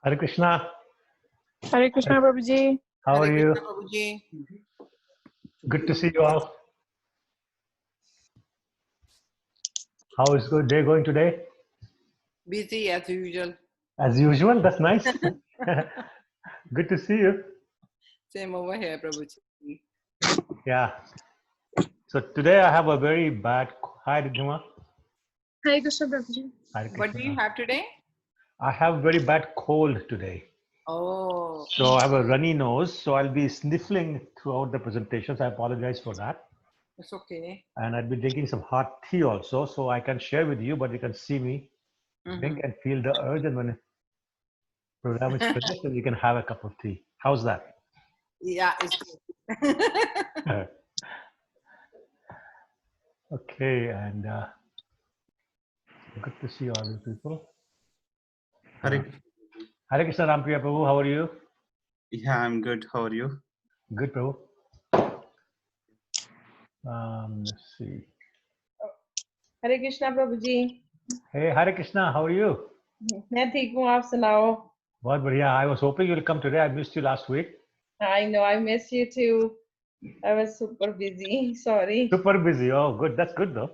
Hare Krishna. Hare Krishna, Prabhuji. How are you? Prabhuji. Good to see you all. How is good day going today? Busy as usual. As usual, that's nice. Good to see you. Same over here, Prabhuji. Yeah. So today I have a very bad. Hi, Ridhima. Hare Krishna, Prabhuji. Hare What do you Krishna. have today? I have a very bad cold today. Oh. So I have a runny nose. So I'll be sniffling throughout the presentations. I apologize for that. It's okay. And I'll be drinking some hot tea also. So I can share with you, but you can see me drink and feel the urge. And when the program is finished, then you can have a cup of tea. How's that? Yeah, it's good. Okay, and good to see all you people. Hare Hare Krishna Rampriya Prabhu, how are you? Yeah, I'm good. How are you? Good, Prabhu. Let's see. Hare Krishna Prabhu ji. Hey, Hare Krishna, how are you? मैं ठीक हूँ, आप सुनाओ। बहुत बढ़िया. I was hoping you'll come today. I missed you last week. I know, I miss you too. I was super busy. Sorry. Super busy. Oh, good. That's good though.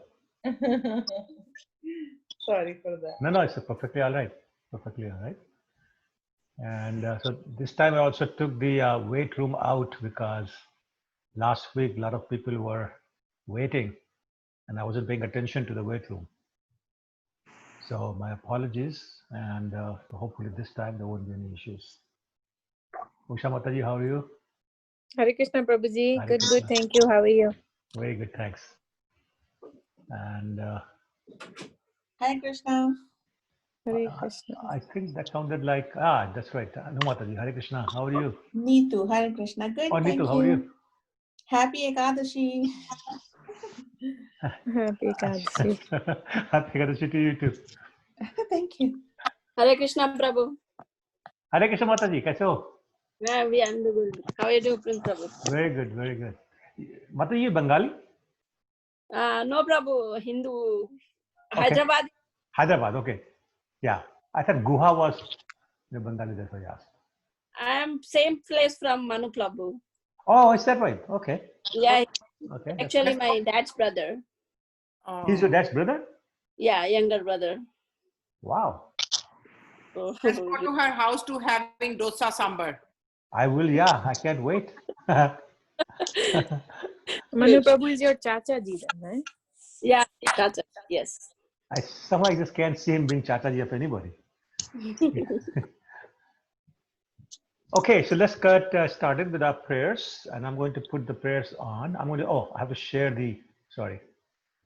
Sorry for that. No, it's perfectly all right. Perfectly all right. And so this time I also took the weight room out because last week a lot of people were waiting and I wasn't paying attention to the weight room. So my apologies, and hopefully this time there won't be any issues. Usha Mataji, how are you? Hare Krishna, Prabhuji. Hare Good, Krishna. good. Thank you. How are you? Very good, thanks. And Hare Krishna. Hare Krishna. I think that sounded like, that's right. No Mataji, Hare Krishna, how are you? Neetu, Hare Krishna. Good, Oh, thank Neetu, how are you? Happy Ekadashi. Happy Ekadashi. Happy Ekadashi to you too. Thank you. Hare Krishna, Prabhu. Hare Krishna Mataji, kaise ho? Yeah, we are good. How are you doing, Prince Prabhu? Very good, very good. Mataji, you Bengali? No, Prabhu. Hindu. Okay. Hyderabad. Hyderabad, okay. Yeah, I thought Guha was the Bengali, that's why I asked. I am same place from Manu Prabhu. Oh, is that right? Okay. Yeah, Okay. actually my dad's brother. He's your dad's brother? Yeah, younger brother. Wow. So, Let's go to her house to having dosa sambar. I will, yeah. I can't wait. Manu Prabhu is your Chacha ji, right? yeah, that's it. Yes. I somehow just can't see him being Chachaji of anybody. Yeah. Okay, so let's get started with our prayers, and I'm going to put the prayers on. I have to share I'm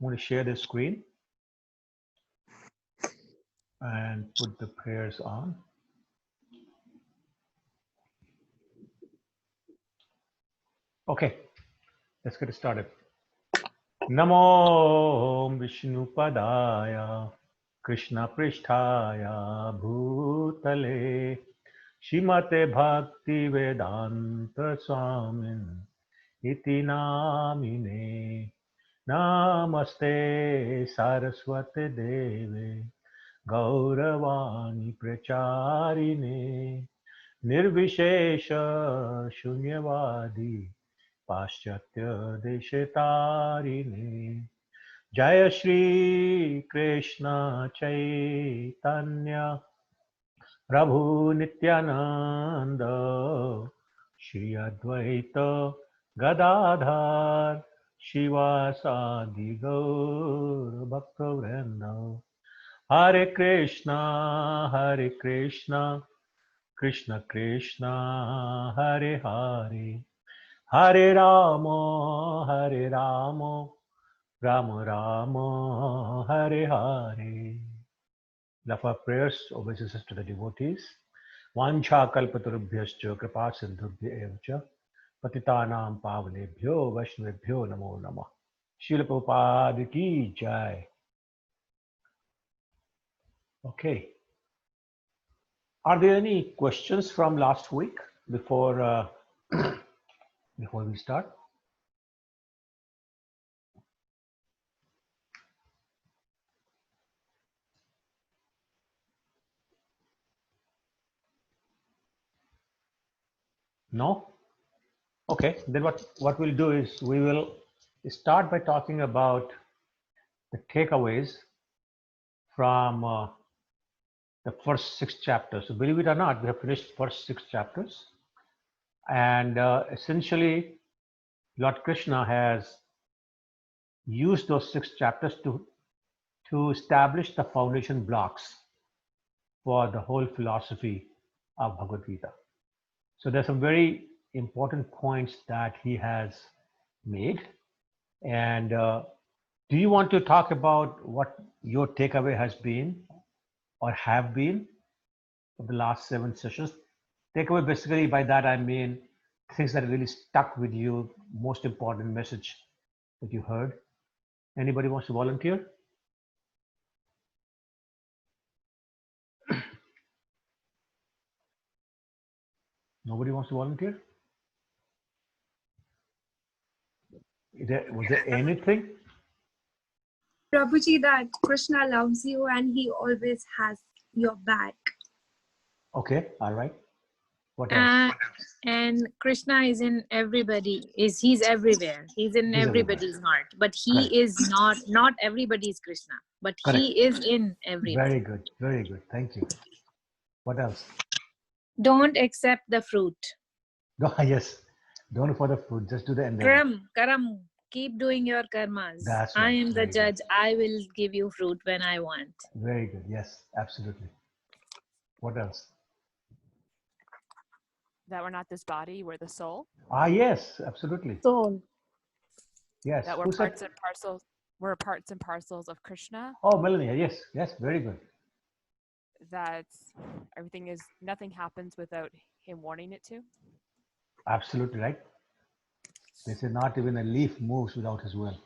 going to share the screen and put the prayers on. Okay, let's get started. Namo Vishnupadaya Krishna Pristhaya Bhutale Shrimate Bhakti Vedanta Swamin Iti Namine Namaste Saraswate Deve Gauravani Pracharine Nirvishesha Shunyavadi Paschatya Deshetarine Jaya Shri Krishna Chaitanya Prabhu Nityananda Shri Advaita Gadadhar Shivasadi Gaur Bhakta Hare Krishna Krishna Krishna Hare Hare Hare Rama Rama Rama Hare Hare. Love our prayers, obeisances to the devotees. Vancha kalpatarubhyascha kripa sindhubhya evcha patitanam pavanebhyo vaishnavebhyo namo namah. Srila Prabhupada ki jai. Okay. Are there any questions from last week before before we start? No? Okay, then what we'll do is we will start by talking about the takeaways from the first 6 chapters. So believe it or not, we have finished first 6 chapters. And essentially, Lord Krishna has used those 6 chapters to establish the foundation blocks for the whole philosophy of Bhagavad Gita. So there's some very important points that he has made. And do you want to talk about what your takeaway has been or have been of the last 7 sessions? Takeaway, basically, by that I mean things that really stuck with you, most important message that you heard. Anybody wants to volunteer? Nobody wants to volunteer? Was there anything? Prabhuji, that Krishna loves you and he always has your back. Okay, all right. What else? And Krishna is in everybody. He's everywhere. He's in He's everywhere. everybody's heart. But he Correct. is not everybody's Krishna. But Correct. he is in everybody. Very good, very good. Thank you. What else? Don't accept the fruit. No, yes. Don't for the food. Just do the endeavor. Karam. Keep doing your karmas. That's I right. am the Very good. judge. I will give you fruit when I want. Very good. Yes, absolutely. What else? That we're not this body, we're the soul. Ah, yes, absolutely. Soul. Yes. That we're Who said- parts and parcels. We're parts and parcels of Krishna. Oh, Melanie. Yes, yes. Very good. That nothing happens without him wanting it to. Absolutely right. They say not even a leaf moves without his will.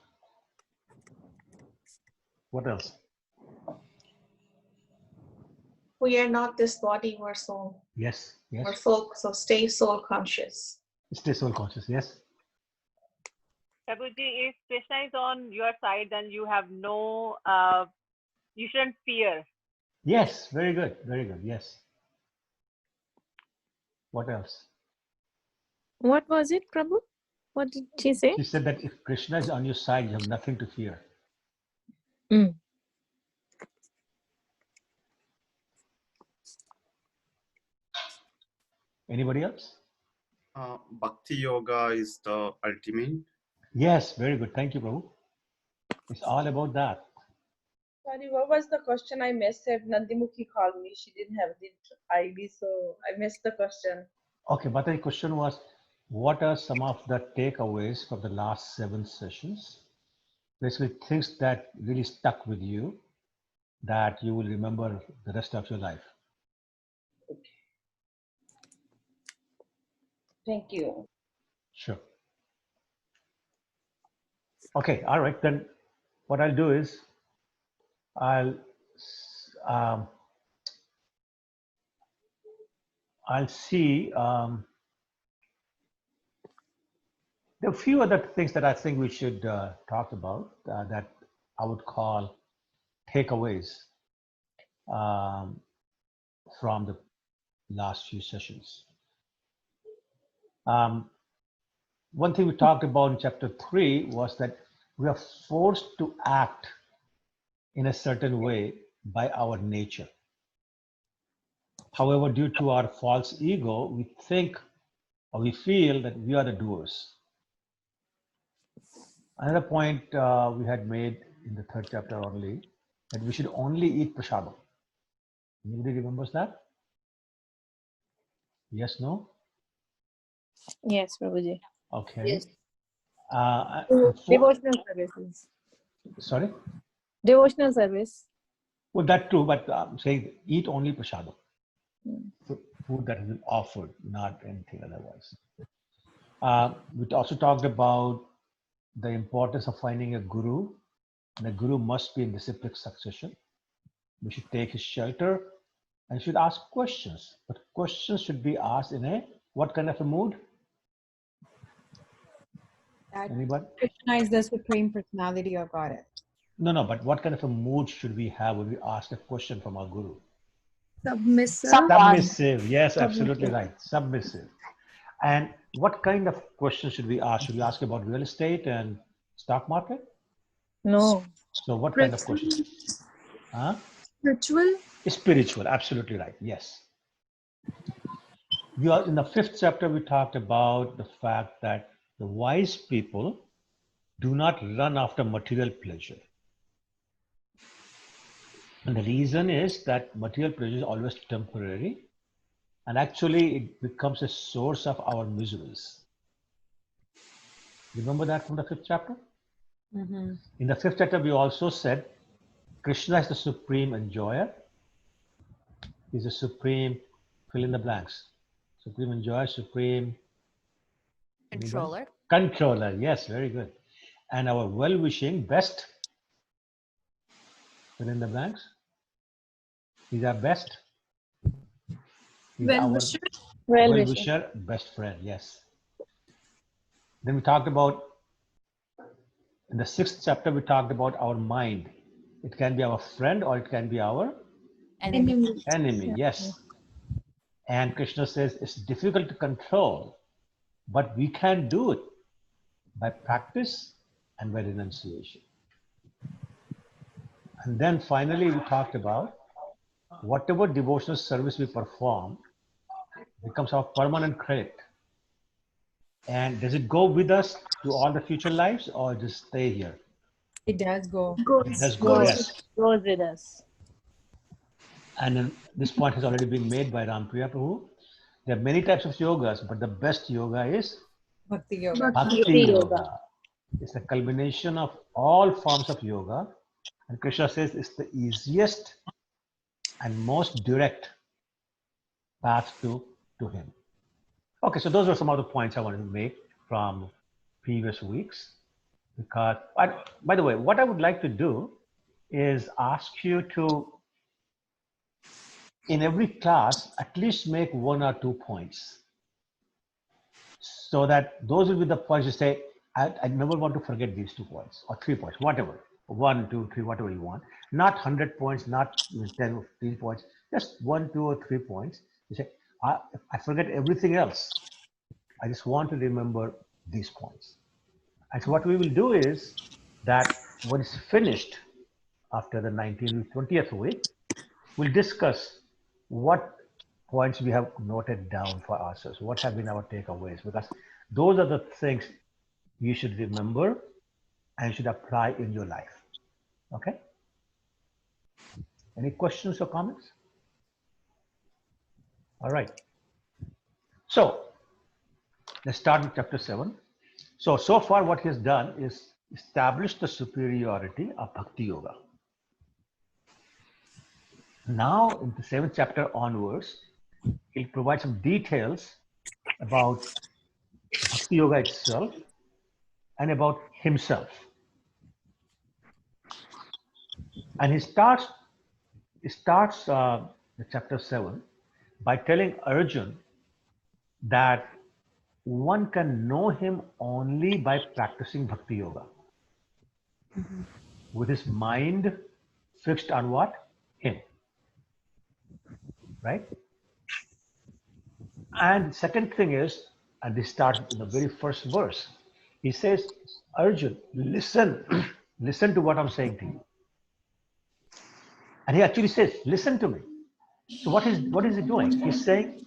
What else? We are not this body, we're soul. Yes, yes. We're soul, so stay soul conscious. Stay soul conscious. Yes. Prabhuji, if Krishna is on your side, then you have no, you shouldn't fear. Yes. Very good. Very good. Yes. What else? What was it, Prabhu? What did she say? She said that if Krishna is on your side, you have nothing to fear. Mm. Anybody else? Bhakti yoga is the ultimate. Yes. Very good. Thank you, Prabhu. It's all about that. Sorry, what was the question I missed? If Nandimukhi called me, she didn't have the ID, so I missed the question. Okay, but the question was, what are some of the takeaways from the last 7 sessions? Basically, things that really stuck with you that you will remember the rest of your life. Thank you. Sure. Okay, all right, then what I'll do is I'll see there are a few other things that I think we should talk about that I would call takeaways from the last few sessions. One thing we talked about in chapter 3 was that we are forced to act in a certain way by our nature. However, due to our false ego, we think or we feel that we are the doers. Another point we had made in the 3rd chapter only, that we should only eat prasadam. Anybody remembers that? Yes, no? Yes, Prabhuji. Okay. Yes. Devotional services. Sorry? Devotional service. Well, that too, but I'm saying eat only prasadam. Mm. Food that has been offered, not anything otherwise. We also talked about the importance of finding a guru, and a guru must be in disciplic succession. We should take his shelter and should ask questions, but questions should be asked in a what kind of a mood? Anybody? Krishna is the Supreme Personality of Godhead. No, but what kind of a mood should we have when we ask a question from our guru? Submissive. Submissive, yes, absolutely right. Submissive. And what kind of questions should we ask? Should we ask about real estate and stock market? No. So what kind of questions? Huh? Ritual. Spiritual, absolutely right. Yes. We are in the 5th chapter. We talked about the fact that the wise people do not run after material pleasure. And the reason is that material pleasure is always temporary, and actually it becomes a source of our miseries. Remember that from the 5th chapter? Mm-hmm. In the 5th chapter, we also said Krishna is the supreme enjoyer. He's the supreme, fill in the blanks. Supreme enjoyer, supreme Controller. controller. Yes, very good. And our well-wishing, best, fill in the blanks. He's our best. He's our Well-wisher. well-wisher, best friend. Yes. Then we talked about, in the 6th chapter, we talked about our mind. It can be our friend or it can be our Enemy. enemy. Yes. And Krishna says it's difficult to control, but we can do it by practice and by renunciation. And then finally, we talked about whatever devotional service we perform becomes our permanent credit. And does it go with us to all the future lives or just stay here? It does go. It does go, yes. Goes with us. And then this point has already been made by Rampriya Prabhu. There are many types of yogas, but the best yoga is Bhakti yoga. Bhakti yoga. It's a culmination of all forms of yoga. And Krishna says it's the easiest and most direct path to him. Okay, so those are some of the points I wanted to make from previous weeks. Because, by the way, what I would like to do is ask you to, in every class, at least make 1 or 2 points. So that those will be the points you say, I never want to forget these 2 points or 3 points, whatever. 1, 2, 3, whatever you want. Not 100 points, not 10 or 15 points, just 1, 2, or 3 points. You say, I forget everything else. I just want to remember these points. And so what we will do is that when it's finished after the 19th, 20th week, we'll discuss what points we have noted down for ourselves, what have been our takeaways, because those are the things you should remember and should apply in your life. Okay? Any questions or comments? All right. So let's start with chapter 7. So far what he has done is establish the superiority of Bhakti Yoga. Now in the 7th chapter onwards, he'll provide some details about Bhakti Yoga itself and about himself. And he starts the chapter 7 by telling Arjun that one can know him only by practicing Bhakti Yoga. With his mind fixed on what? Him. Right? And second thing is, and this starts in the very first verse, he says, Arjun, listen, listen to what I'm saying to you. And he actually says, listen to me. So what is he doing? He's saying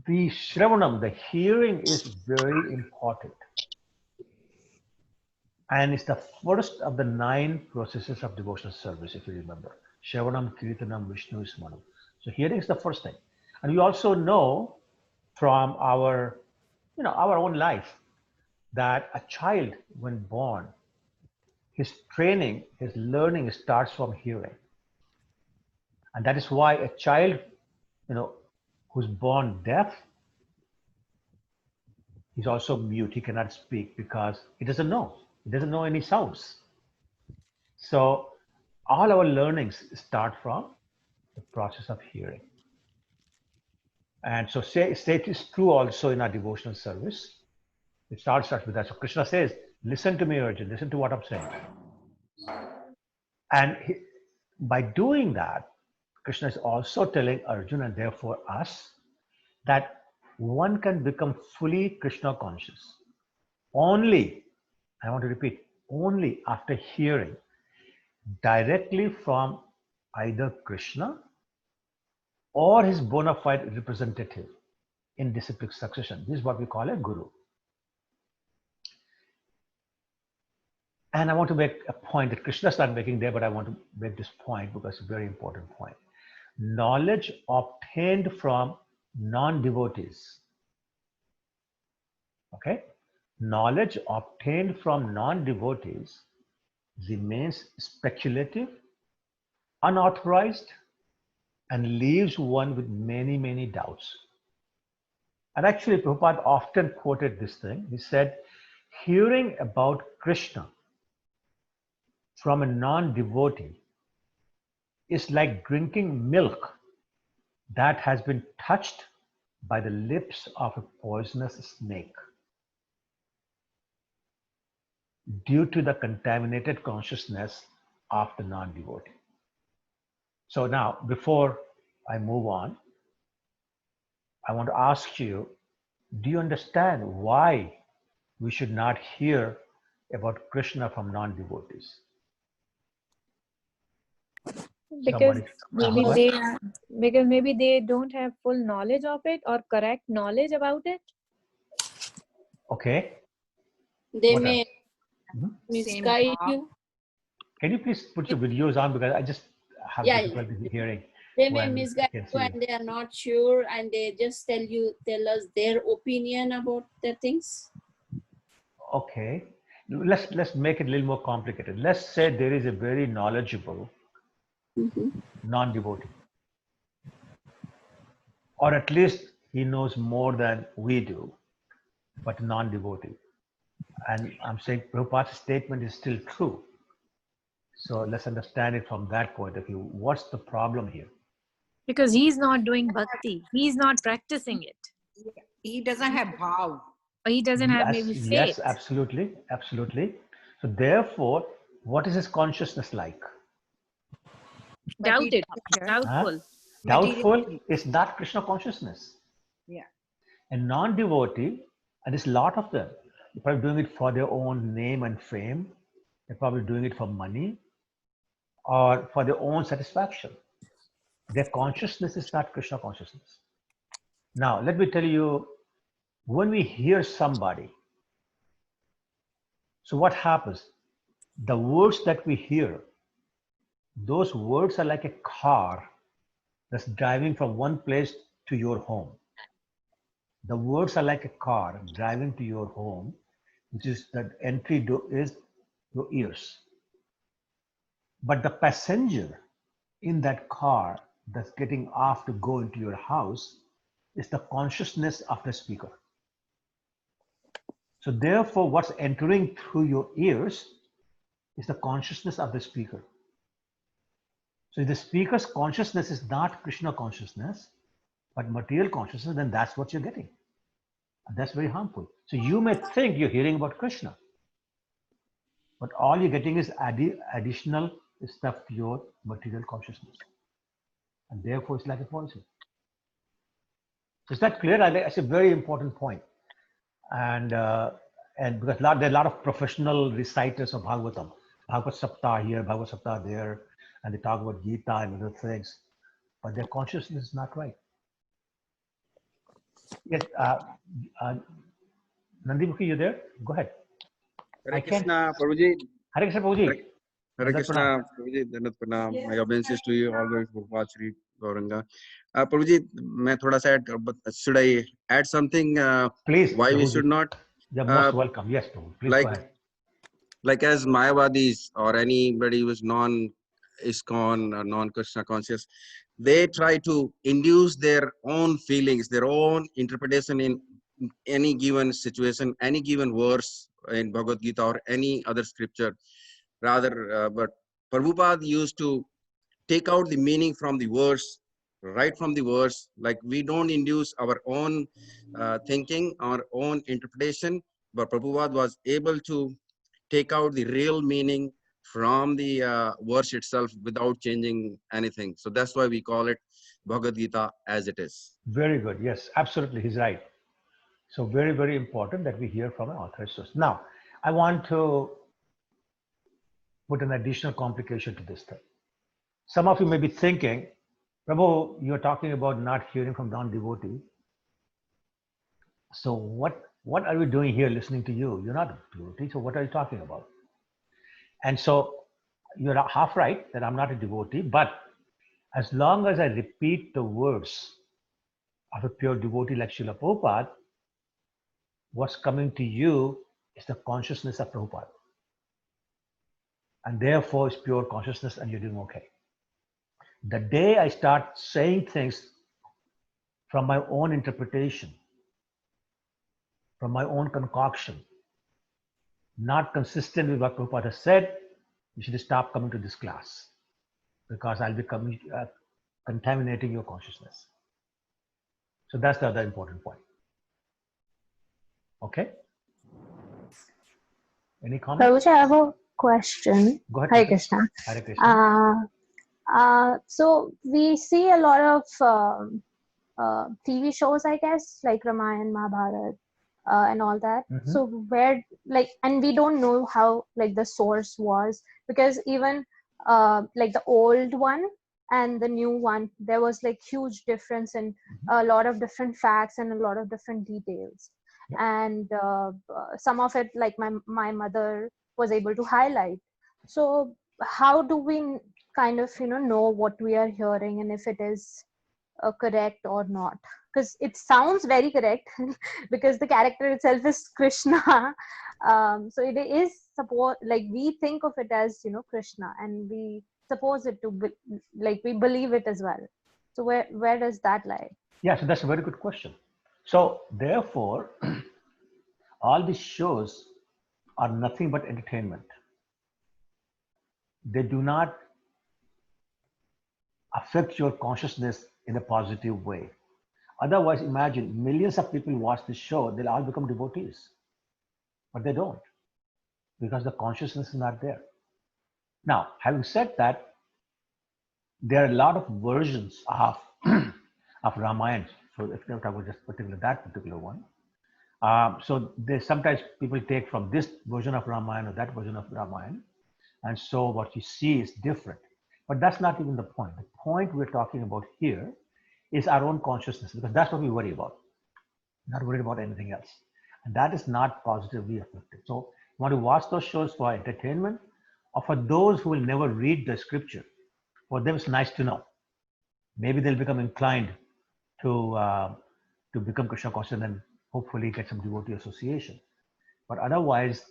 the Shravanam, the hearing, is very important. And it's the first of the 9 processes of devotional service, if you remember. Shravanam, Kirtanam, Vishnu Smaranam. So hearing is the first thing. And we also know from our own life that a child, when born, his training, his learning starts from hearing. And that is why a child, who's born deaf, he's also mute. He cannot speak because he doesn't know. He doesn't know any sounds. So all our learnings start from the process of hearing. And so it is true also in our devotional service. It starts with that. So Krishna says, listen to me, Arjun, listen to what I'm saying. And by doing that, Krishna is also telling Arjun, and therefore us, that one can become fully Krishna conscious only, I want to repeat, only after hearing directly from either Krishna or his bona fide representative in disciplic succession. This is what we call a guru. And I want to make a point that Krishna started making there, but I want to make this point because it's a very important point. Knowledge obtained from non-devotees. Okay? Knowledge obtained from non-devotees remains speculative, unauthorized, and leaves one with many, many doubts. And actually, Prabhupada often quoted this thing. He said, hearing about Krishna from a non-devotee is like drinking milk that has been touched by the lips of a poisonous snake due to the contaminated consciousness of the non-devotee. So now, before I move on, I want to ask you, do you understand why we should not hear about Krishna from non-devotees? Because Somebody, maybe they don't have full knowledge of it or correct knowledge about it. Okay. They What may else? Mhm. misguide you. Can you please put your videos on, because I just have Yeah, difficulty hearing. They may when I misguide can you see and they are not sure and they just tell us their opinion about the things. Okay. Let's make it a little more complicated. Let's say there is a very knowledgeable non-devotee, or at least he knows more than we do, but non-devotee. And I'm saying Prabhupada's statement is still true. So let's understand it from that point of view. What's the problem here? Because he's not doing bhakti. He's not practicing it. He doesn't have bhav. Or he doesn't have Yes, maybe faith. yes, absolutely, absolutely. So therefore, what is his consciousness like? Doubted, Huh? doubtful. Doubtful is not Krishna consciousness. Yeah. A non-devotee, and there's a lot of them, they're probably doing it for their own name and fame. They're probably doing it for money or for their own satisfaction. Their consciousness is not Krishna consciousness. Now, let me tell you, when we hear somebody, so what happens? The words that we hear, those words are like a car that's driving from one place to your home. The words are like a car driving to your home, which is the entry door is your ears. But the passenger in that car that's getting off to go into your house is the consciousness of the speaker. So therefore, what's entering through your ears is the consciousness of the speaker. So if the speaker's consciousness is not Krishna consciousness, but material consciousness, then that's what you're getting. And that's very harmful. So you may think you're hearing about Krishna, but all you're getting is additional stuff to your material consciousness. And therefore, it's like a poison. So is that clear? That's a very important point. And because there are a lot of professional reciters of Bhagavatam, Bhagavad Saptah here, Bhagavad Saptah there, and they talk about Gita and other things, but their consciousness is not right. Yes, Nandimukhi, you there? Go ahead. Hare Krishna, Prabhuji. Hare Krishna, Prabhuji. Hare Krishna, Prabhuji. Dandat Pranam. My obeisances to you, all going for Prabhupada Shri Gauranga. Prabhuji, मैं थोड़ा सा should I add something? Please. Why Prabhuji, we should not? You're most welcome. Yes, Prabhu. Please go ahead. Like as Mayavadis or anybody who is non-ISKCON or non-Krishna conscious, they try to induce their own feelings, their own interpretation in any given situation, any given verse in Bhagavad Gita or any other scripture. Rather, but Prabhupada used to take out the meaning from the verse, right from the verse. Like we don't induce our own thinking, our own interpretation, but Prabhupada was able to take out the real meaning from the verse itself without changing anything. So that's why we call it Bhagavad Gita as it is. Very good. Yes, absolutely. He's right. So very, very important that we hear from an authorized source. Now, I want to put an additional complication to this thing. Some of you may be thinking, Prabhu, you're talking about not hearing from non-devotee. So what are we doing here listening to you? You're not a devotee, so what are you talking about? And so you're half right that I'm not a devotee, but as long as I repeat the words of a pure devotee like Srila Prabhupada, what's coming to you is the consciousness of Prabhupada. And therefore it's pure consciousness and you're doing okay. The day I start saying things from my own interpretation, from my own concoction, not consistent with what Prabhupada has said, you should stop coming to this class because I'll be contaminating your consciousness. So that's the other important point. Okay? Any comments? Prabhuji, I have a question. Go ahead. Hare Krishna. Hare Krishna. So we see a lot of TV shows, I guess, like Ramayana, Mahabharata, and all that. Mhm. So where, like, and we don't know how, like, the source was, because even like the old one and the new one, there was like huge difference in a lot of different facts and a lot of different details. And some of it, like my mother was able to highlight. So how do we kind of know what we are hearing and if it is correct or not? Because it sounds very correct because the character itself is Krishna. So it is like we think of it as Krishna, and we suppose it to be, like we believe it as well. So where does that lie? Yeah, so that's a very good question. So therefore, all these shows are nothing but entertainment. They do not affect your consciousness in a positive way. Otherwise, imagine millions of people watch this show, they'll all become devotees. But they don't, because the consciousness is not there. Now, having said that, there are a lot of versions of, of Ramayana. So if you talk about just that particular one. So sometimes people take from this version of Ramayana or that version of Ramayana. And so what you see is different. But that's not even the point. The point we're talking about here is our own consciousness, because that's what we worry about. Not worried about anything else. And that is not positively affected. So you want to watch those shows for entertainment, or for those who will never read the scripture. For them, it's nice to know. Maybe they'll become inclined to become Krishna conscious and hopefully get some devotee association. But otherwise,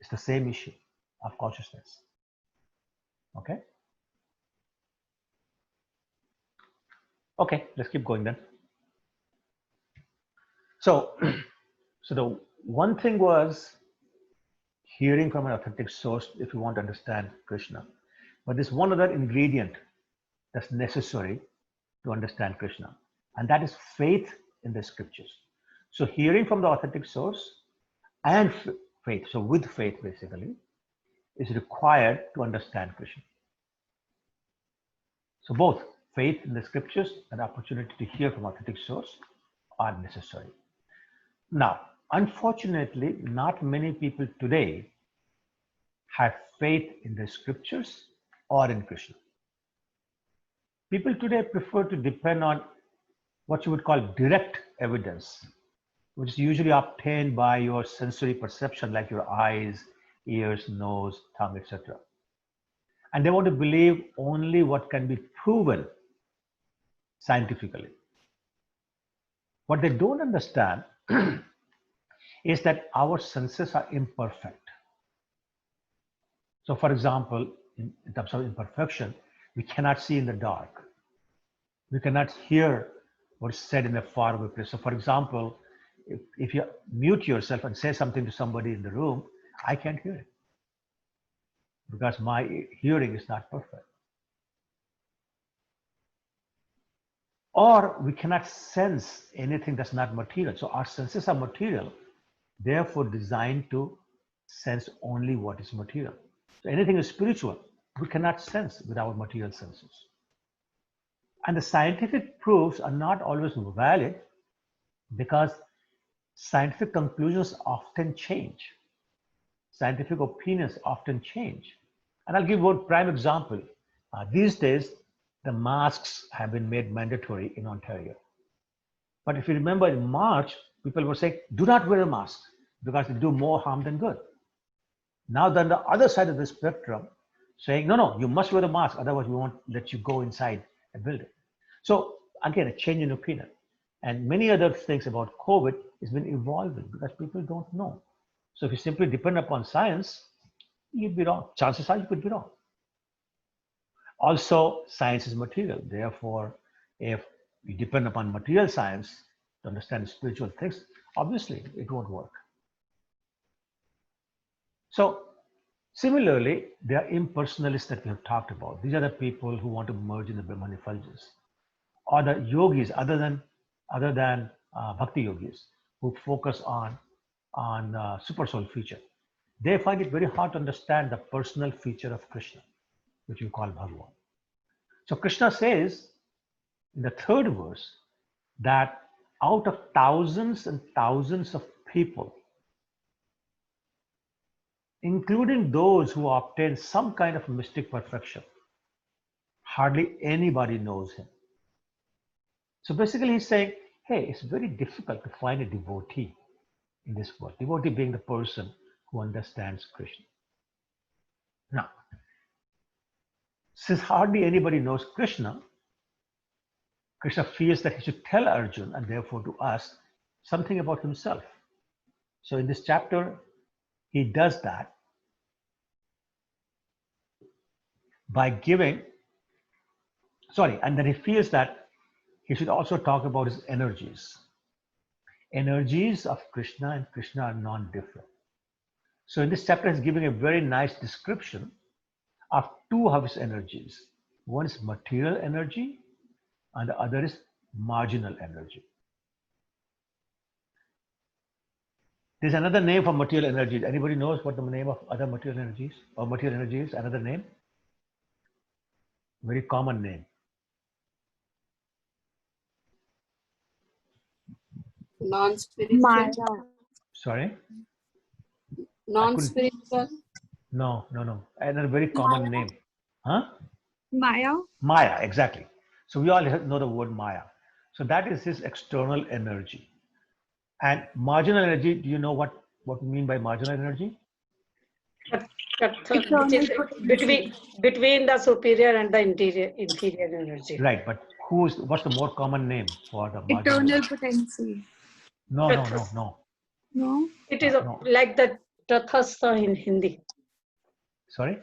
it's the same issue of consciousness. Okay? Okay, let's keep going then. So the one thing was hearing from an authentic source if you want to understand Krishna. But there's one other ingredient that's necessary to understand Krishna, and that is faith in the scriptures. So hearing from the authentic source and faith, so with faith basically, is required to understand Krishna. So both faith in the scriptures and opportunity to hear from authentic source are necessary. Now, unfortunately, not many people today have faith in the scriptures or in Krishna. People today prefer to depend on what you would call direct evidence, which is usually obtained by your sensory perception, like your eyes, ears, nose, tongue, etc. And they want to believe only what can be proven scientifically. What they don't understand is that our senses are imperfect. So for example, in terms of imperfection, we cannot see in the dark. We cannot hear what's said in a faraway place. So for example, if you mute yourself and say something to somebody in the room, I can't hear it because my hearing is not perfect. Or we cannot sense anything that's not material. So our senses are material, therefore designed to sense only what is material. So anything is spiritual, we cannot sense with our material senses. And the scientific proofs are not always valid because scientific conclusions often change. Scientific opinions often change. And I'll give one prime example. These days, the masks have been made mandatory in Ontario. But if you remember in March, people were saying, do not wear a mask because they do more harm than good. Now they're on the other side of the spectrum saying, no, no, you must wear a mask, otherwise we won't let you go inside a building. So again, a change in opinion. And many other things about COVID has been evolving because people don't know. So if you simply depend upon science, you'd be wrong. Chances are you could be wrong. Also, science is material. Therefore, if you depend upon material science to understand spiritual things, obviously it won't work. So similarly, there are impersonalists that we have talked about. These are the people who want to merge in the Brahman effulgence, or the yogis other than bhakti yogis who focus on super soul feature. They find it very hard to understand the personal feature of Krishna, which we call Bhagavan. So Krishna says in the third verse that out of thousands and thousands of people, including those who obtain some kind of mystic perfection, hardly anybody knows him. So basically he's saying, hey, it's very difficult to find a devotee in this world. Devotee being the person who understands Krishna. Now, since hardly anybody knows Krishna, Krishna feels that he should tell Arjuna and therefore to us something about himself. So in this chapter, he does that by giving, and then he feels that he should also talk about his energies. Energies of Krishna and Krishna are non-different. So in this chapter, he's giving a very nice description of two of his energies. One is material energy and the other is marginal energy. There's another name for material energies. Anybody knows what the name of other material energies or material energy is? Another name? Very common name. Non-spiritual. Sorry? Non-spiritual. No. Another very common name. Huh? Maya. Maya, exactly. So we all know the word Maya. So that is his external energy. And marginal energy, do you know what we mean by marginal energy? Which is between the superior and the inferior energy. Right, but what's the more common name for the marginal Eternal energy? potency. No. No? It is like the Tathastha in Hindi. Sorry?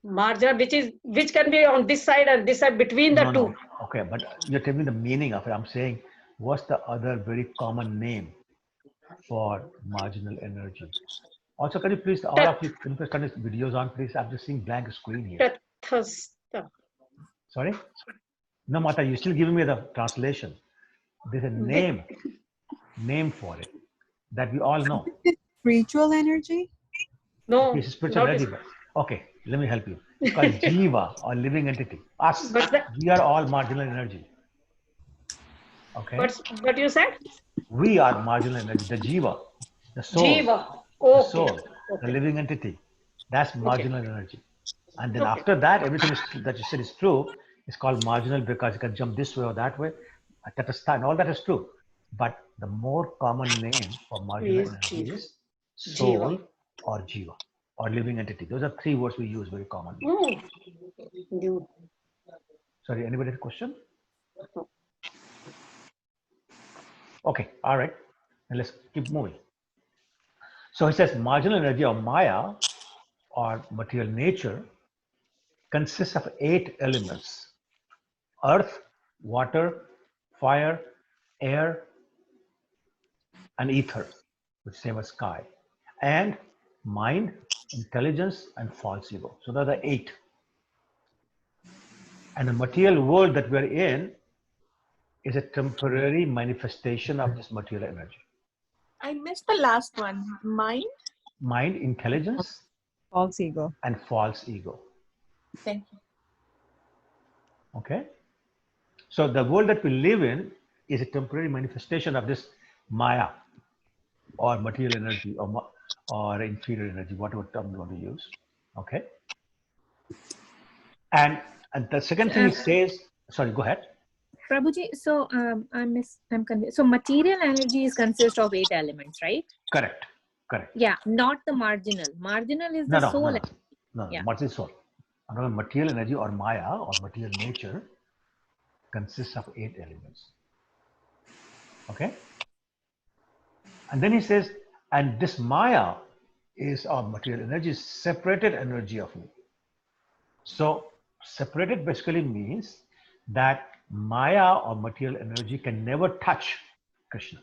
Marjana, which can be on this side and this side, between the two. No. Okay, but you're telling me the meaning of it. I'm saying, what's the other very common name for marginal energy? Also, can you please, all of you, can you please turn these videos on, please? I'm just seeing blank screen here. Tathastha. Sorry? No, Mata, you're still giving me the translation. There's a name for it that we all know. Spiritual energy? No. It's spiritual energy. Okay, let me help you. It's called Jiva or living entity. Us, we are all marginal energy. Okay. What you said? We are marginal energy. The Jiva, the soul. Jiva. Okay. The soul, the living entity. That's marginal energy. And then after that, everything that you said is true. It's called marginal because you can jump this way or that way. And all that is true. But the more common name for marginal energy is soul or Jiva or living entity. Those are three words we use very commonly. Sorry, anybody have a question? Okay, all right. And let's keep moving. So he says marginal energy or Maya or material nature consists of 8 elements: earth, water, fire, air, and ether, which is same as sky, and mind, intelligence, and false ego. So those are the 8. And the material world that we're in is a temporary manifestation of this material energy. I missed the last one. Mind? Mind, intelligence, false ego, and false ego. Thank you. Okay. So the world that we live in is a temporary manifestation of this Maya or material energy or inferior energy, whatever term you want to use. Okay. And the second thing he says, sorry, go ahead. Prabhuji, so I'm confused. So material energy is consist of 8 elements, right? Correct. Correct. Yeah, not the marginal. Marginal is the soul. No, yeah. What is soul? Material energy or Maya or material nature consists of 8 elements. Okay. And then he says, and this Maya is our material energy, is separated energy of me. So separated basically means that Maya or material energy can never touch Krishna.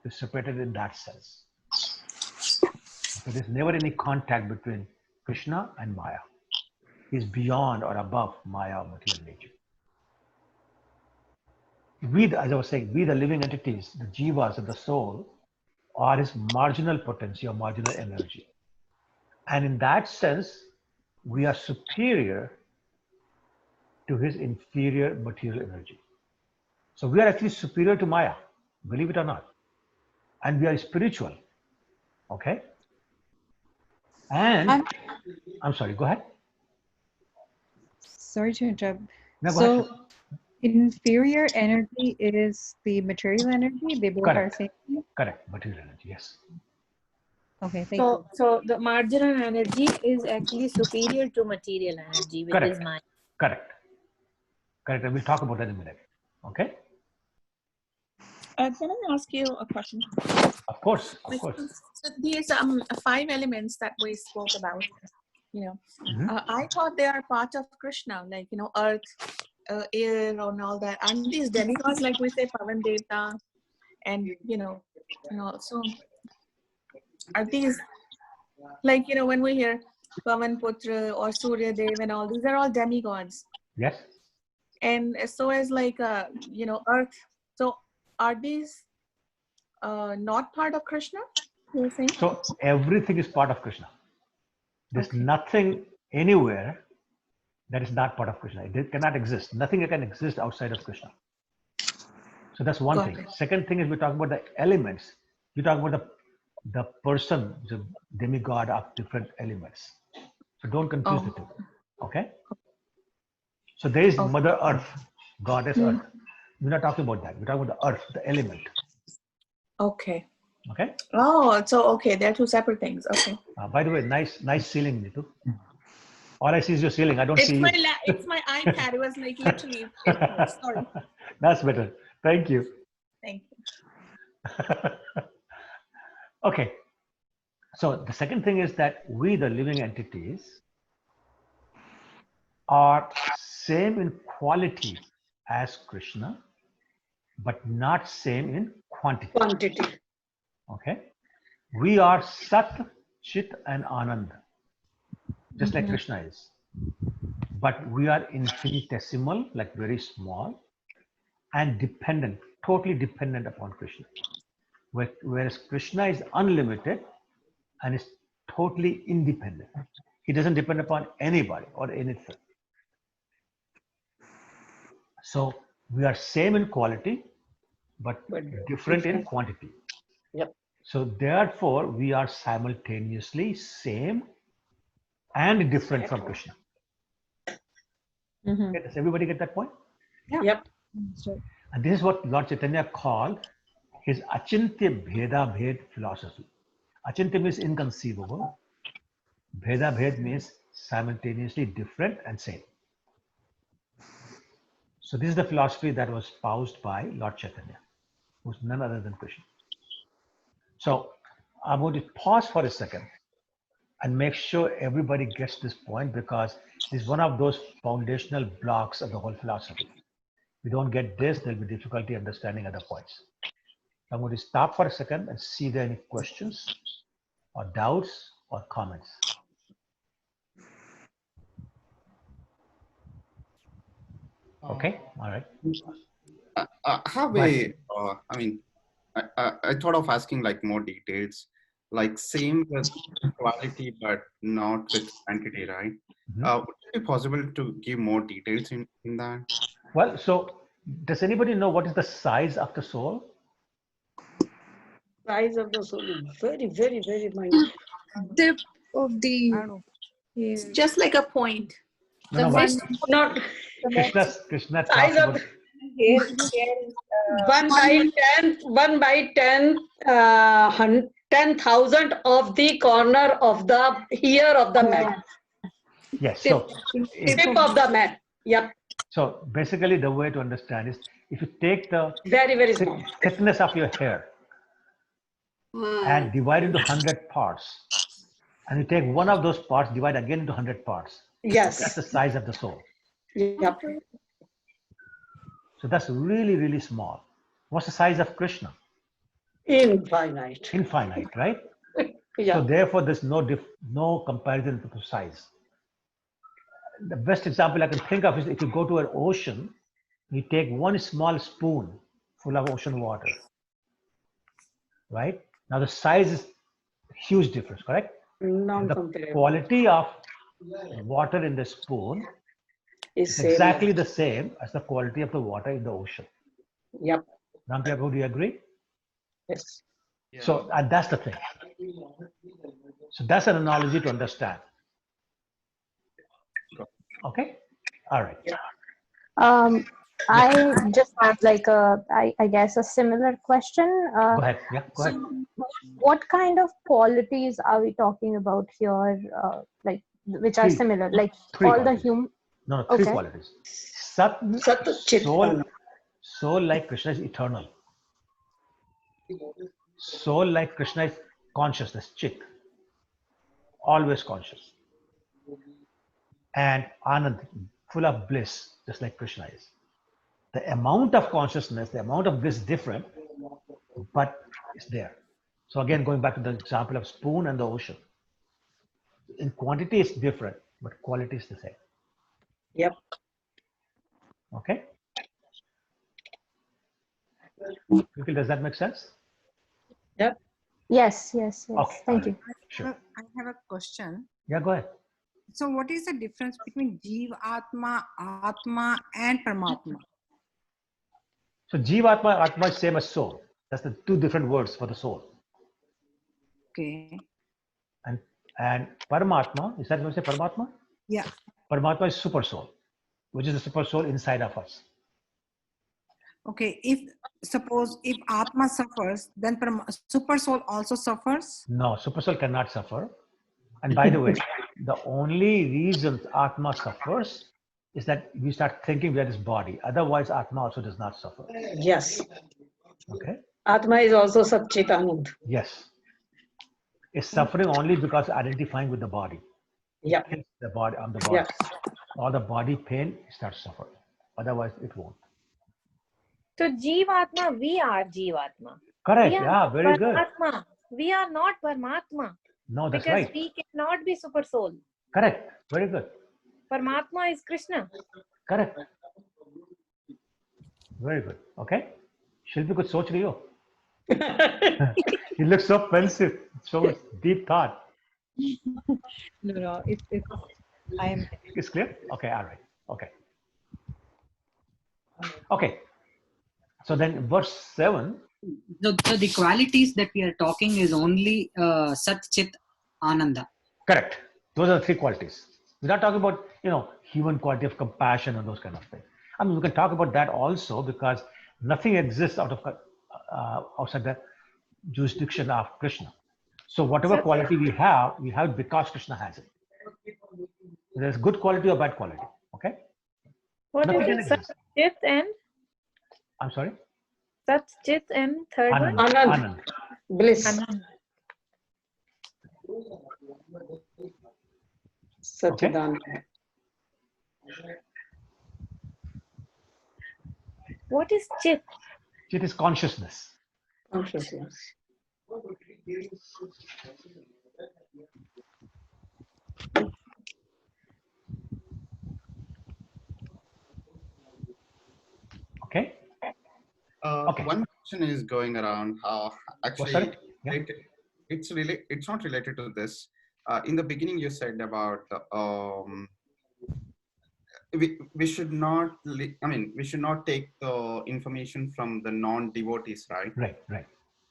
It's separated in that sense. So there's never any contact between Krishna and Maya. He's beyond or above Maya or material nature. We, as I was saying, we the living entities, the jivas of the soul, are his marginal potency or marginal energy. And in that sense, we are superior to his inferior material energy. So we are actually superior to Maya, believe it or not. And we are spiritual. Okay? And I'm sorry, go ahead. Sorry to interrupt. No, go So ahead. inferior energy is the material energy? They both Correct. are same? Correct. Material energy, yes. Okay, thank you. So the marginal energy is actually superior to material energy, which is Maya. Correct. Correct. And we'll talk about that in a minute. Okay? Can I ask you a question? Of course. Of course. So these 5 elements that we spoke about, I thought they are part of Krishna, like, earth, air, and all that. Aren't these demigods, like we say, Pavan Devta, and, so are these, like, when we hear Pavan Putra or Surya Dev and all, these are all demigods. Yes. And so as like, earth. So are these not part of Krishna? You're saying? So everything is part of Krishna. There's nothing anywhere that is not part of Krishna. It cannot exist. Nothing can exist outside of Krishna. So that's one thing. Second thing is we talk about the elements. We talk about the person, the demigod of different elements. So don't confuse the two. Okay? So there is Mother Earth, Goddess Earth. We're not talking about that. We're talking about the earth, the element. Okay. Okay? Oh, so okay, they're 2 separate things. Okay. By the way, nice ceiling, Nitu. All I see is your ceiling. I don't see you. It's my iPad. It was like literally. Sorry. That's better. Thank you. Thank you. Okay. So the second thing is that we, the living entities, are same in quality as Krishna, but not same in quantity. Okay? We are Sat, Chit, and Anand, just like Krishna is. But we are infinitesimal, like very small, and dependent, totally dependent upon Krishna. Whereas Krishna is unlimited and is totally independent. He doesn't depend upon anybody or anything. So we are same in quality, but different in quantity. Yep. So therefore, we are simultaneously same and different from Krishna. Okay, does everybody get that point? Yeah. Yep. And this is what Lord Chaitanya called his Achintya Bheda Bhed philosophy. Achintya means inconceivable. Bheda Bhed means simultaneously different and same. So this is the philosophy that was espoused by Lord Chaitanya, who's none other than Krishna. So I'm going to pause for a second and make sure everybody gets this point, because this is one of those foundational blocks of the whole philosophy. If we don't get this, there'll be difficulty understanding other points. I'm going to stop for a second and see if there are any questions or doubts or comments. Okay, all right. I have a, I thought of asking like more details, like same with quality, but not with quantity, right? Would it be possible to give more details in that? Well, so does anybody know what is the size of the soul? Size of the soul is very, very, very minute. Tip of the I don't know. It's just like a point. No, the no, one Not Krishna size talks of about Here, 1 by 10, 10,000 of the corner of the ear of the mat. yes. Tip, So if, tip of the mat. Yep. so basically, the way to understand is if you take the Very, very small. thickness of your hair and divide into 100 parts, and you take one of those parts, divide again into 100 parts. Yes. That's the size of the soul. Yep. So that's really, really small. What's the size of Krishna? Infinite. Infinite, right? Yeah. So therefore, there's no comparison to size. The best example I can think of is if you go to an ocean, you take one small spoon full of ocean water, right? Now the size is huge difference, correct? The Non-comparable. quality of water in the spoon is Same, exactly yeah. the same as the quality of the water in the ocean. Yep. Ramprabhu, would you agree? Yes. So that's the thing. So that's an analogy to understand. Okay? All right. I just have like I guess a similar question. Go ahead. Yeah, go ahead. What kind of qualities are we talking about here? Like which are Three. similar, like Three all the qualities. human. No, three Okay. qualities. Sat, Chit, soul like Krishna is eternal. Soul like Krishna is consciousness, chit, always conscious. And Anand, full of bliss, just like Krishna is. The amount of consciousness, the amount of bliss is different, but it's there. So again, going back to the example of spoon and the ocean. In quantity it's different, but quality is the same. Yep. Okay? Nikhil, does that make sense? Yep. Yes. Okay, Thank you. Sure. I have a question. Yeah, go ahead. So what is the difference between Jeev Atma, Atma and Paramatma? So Jivatma, Atma is same as soul. That's the two different words for the soul. Okay. And Paramatma, is that what you say, Paramatma? Yeah. Paramatma is super soul, which is the super soul inside of us. Okay. Suppose if Atma suffers, then super soul also suffers? No, super soul cannot suffer. And by the way, the only reason Atma suffers is that we start thinking we are this body. Otherwise, Atma also does not suffer. Yes. Okay? Atma is also Satchitanand. Yes. It's suffering only because identifying with the body. Yeah. The body on the body. Yeah. All the body pain starts suffering. Otherwise, it won't. So Jivatma, we are Jivatma. Correct. We are Yeah, very good. Paramatma. We are not Paramatma. No, that's because right. we cannot be super soul. Correct. Very good. Paramatma is Krishna. Correct. Very good. Okay. Shilpi kuch soch rahi ho? You look so pensive, so deep thought. No, I am. It's clear? Okay, all right. Okay. Okay. So then verse 7. So the qualities that we are talking is only Sat, Chit, Ananda. Correct. Those are the three qualities. We're not talking about, human quality of compassion and those kind of things. I mean, we can talk about that also because nothing exists outside the jurisdiction of Krishna. So whatever quality we have it because Krishna has it. There's good quality or bad quality. Okay. What Nothing is it? Sat, Chit and? I'm sorry? Sat, Chit and third Anand. one? Anand. Bliss. Anand. Satchidanand. What is Chit? Chit is consciousness. Consciousness. Okay. Okay. One question is going around how actually it's not related to this. In the beginning, you said about we should not. We should not take the information from the non-devotees, right? Right.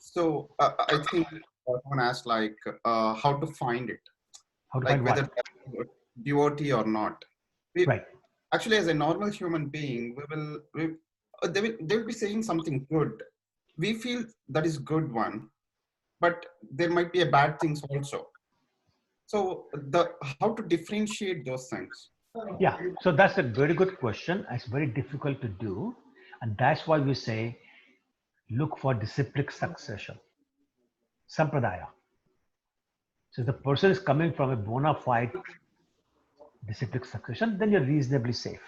So I think someone asked like how to find it, How to like find whether what? they're devotee or not. We, Right. Actually, as a normal human being, they will be saying something good. We feel that is good one, but there might be a bad things also. So how to differentiate those things? Yeah, so that's a very good question. It's very difficult to do. And that's why we say look for disciplic succession, sampradaya. So if the person is coming from a bona fide disciplic succession, then you're reasonably safe.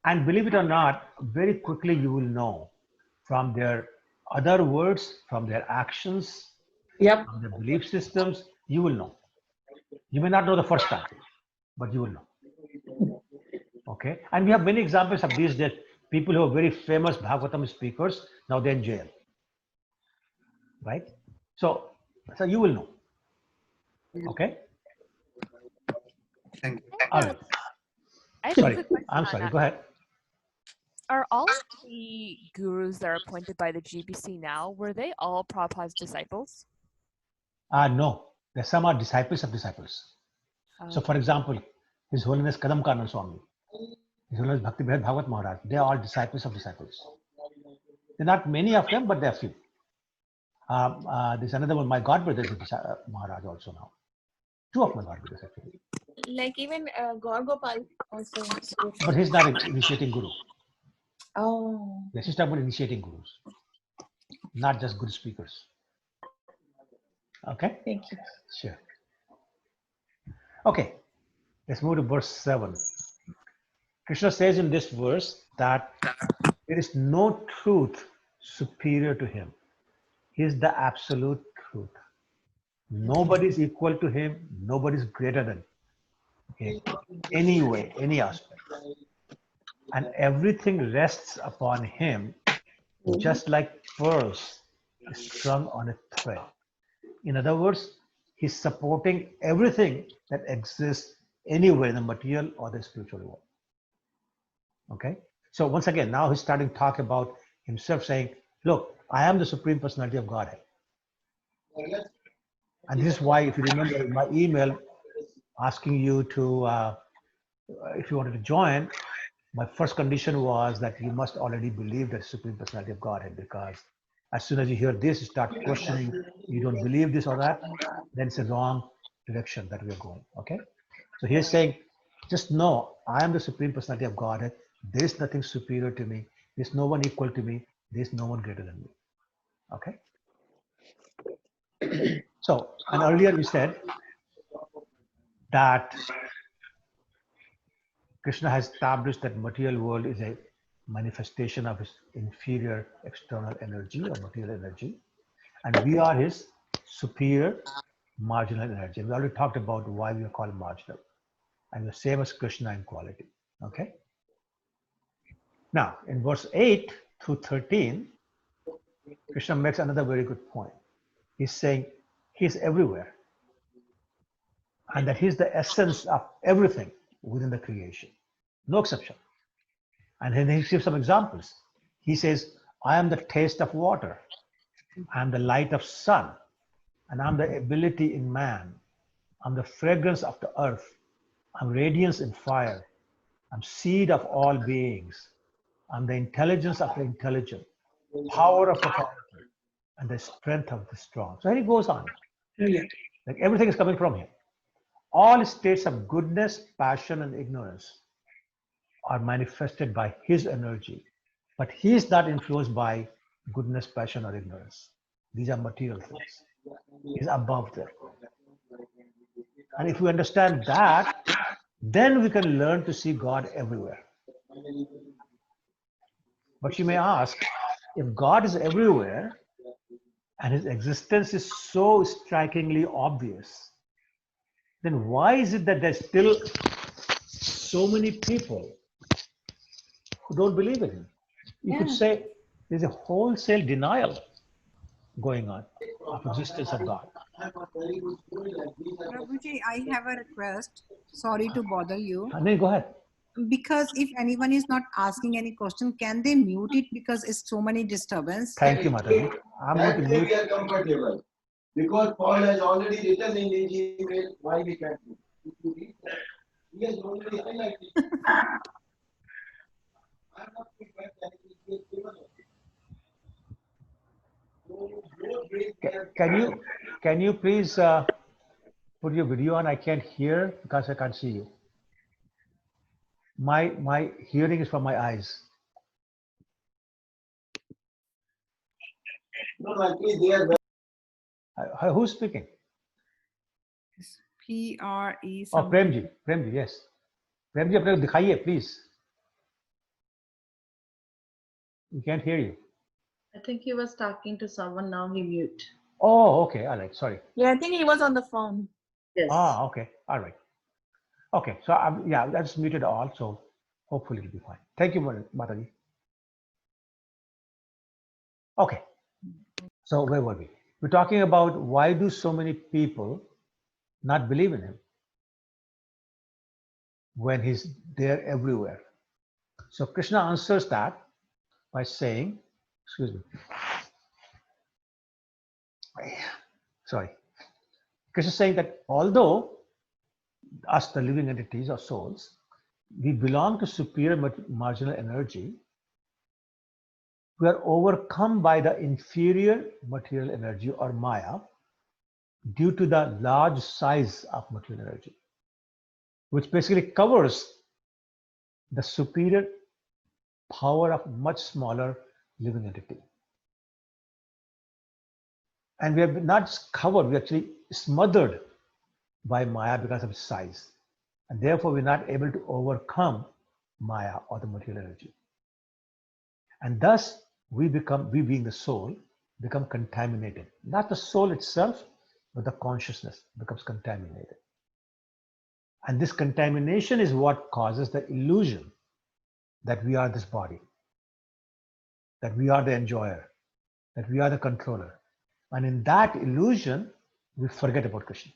And believe it or not, very quickly you will know from their other words, from their actions, from their belief systems, you will know. You may not know the first time, but you will know. Okay, and we have many examples of these days. People who are very famous Bhagavatam speakers, now they're in jail, right? So you will know. Okay. Thank you. All right. I have a Sorry, quick question I'm on sorry. that. Go ahead. Are all of the gurus that are appointed by the GBC now, were they all Prabhupada's disciples? No, there's some are disciples of disciples. So, for example, His Holiness Kadam Karna Swami, His Holiness Bhakti Bhed Bhagavat Maharaj, they are all disciples of disciples. There are not many of them, but there are few. There's another one, my godbrother is a Maharaj also now. Two of my godbrothers actually. Like even Gaur Gopal also. But he's not an initiating guru. Oh. Let's just talk about initiating gurus, not just good speakers. Okay? Thank you. Sure. Okay, let's move to verse 7. Krishna says in this verse that there is no truth superior to him. He is the absolute truth. Nobody is equal to him. Nobody is greater than him. Any way, any aspect. And everything rests upon him just like pearls strung on a thread. In other words, he's supporting everything that exists anywhere in the material or the spiritual world. Okay? So once again, now he's starting to talk about himself saying, look, I am the Supreme Personality of Godhead. And this is why, if you remember in my email asking you to, if you wanted to join, my first condition was that you must already believe that Supreme Personality of Godhead, because as soon as you hear this, you start questioning, you don't believe this or that, then it's a wrong direction that we're going. Okay? So he's saying, just know I am the Supreme Personality of Godhead. There is nothing superior to me. There's no one equal to me. There's no one greater than me. Okay? So, and earlier we said that Krishna has established that material world is a manifestation of his inferior external energy or material energy, and we are his superior marginal energy. We already talked about why we are called marginal, and the same as Krishna in quality. Okay. Now, in verse 8 through 13, Krishna makes another very good point. He's saying he's everywhere, and that he's the essence of everything within the creation, no exception. And then he gives some examples. He says, I am the taste of water, I am the light of sun, and I'm the ability in man. I'm the fragrance of the earth. I'm radiance in fire. I'm seed of all beings. I'm the intelligence of the intelligent, power of the powerful, and the strength of the strong. So he goes on. Like everything is coming from him. All states of goodness, passion, and ignorance are manifested by his energy. But he is not influenced by goodness, passion, or ignorance. These are material things. He's above them. And if we understand that, then we can learn to see God everywhere. But you may ask, if God is everywhere and his existence is so strikingly obvious, then why is it that there's still so many people who don't believe in him? You could say there's a wholesale denial going on of existence of God. Prabhuji, I have a request. Sorry to bother you. No, go ahead. because if anyone is not asking any question, can they mute it because it's so many disturbance? Thank you, Mataji. I'm going to That way mute. we are comfortable. Because Paul has already written in his email why we can't do. If you read that, he has already highlighted. I'm not prepared that he has given us. So, both ways Can you please put your video on? I can't hear because I can't see you. My hearing is from my eyes. No, actually they are. Who's speaking? PRE. Oh, Premji, yes. Premji, अपने को दिखाइए, please. We can't hear you. I think he was talking to someone. Now he mute. Oh, okay. All right. Sorry. Yeah, I think he was on the phone. Yes. Ah, okay. All right. Okay. So yeah, that's muted all. So hopefully it'll be fine. Thank you, Mataji. Okay. So where were we? We're talking about why do so many people not believe in him when he's there everywhere. So Krishna answers that by saying, excuse me. Sorry. Krishna is saying that although us, the living entities or souls, we belong to superior marginal energy, we are overcome by the inferior material energy or Maya due to the large size of material energy, which basically covers the superior power of much smaller living entity. And we have not covered, we're actually smothered by Maya because of its size. And therefore, we're not able to overcome Maya or the material energy. And thus, we being the soul, become contaminated. Not the soul itself, but the consciousness becomes contaminated. And this contamination is what causes the illusion that we are this body, that we are the enjoyer, that we are the controller. And in that illusion, we forget about Krishna.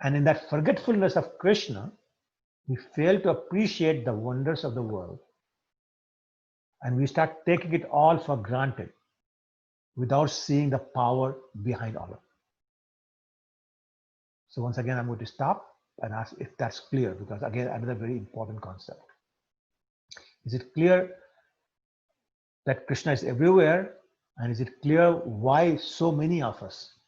And in that forgetfulness of Krishna, we fail to appreciate the wonders of the world. And we start taking it all for granted without seeing the power behind all of it. So once again, I'm going to stop and ask if that's clear, because again, another very important concept. Is it clear that Krishna is everywhere? And is it clear why so many of us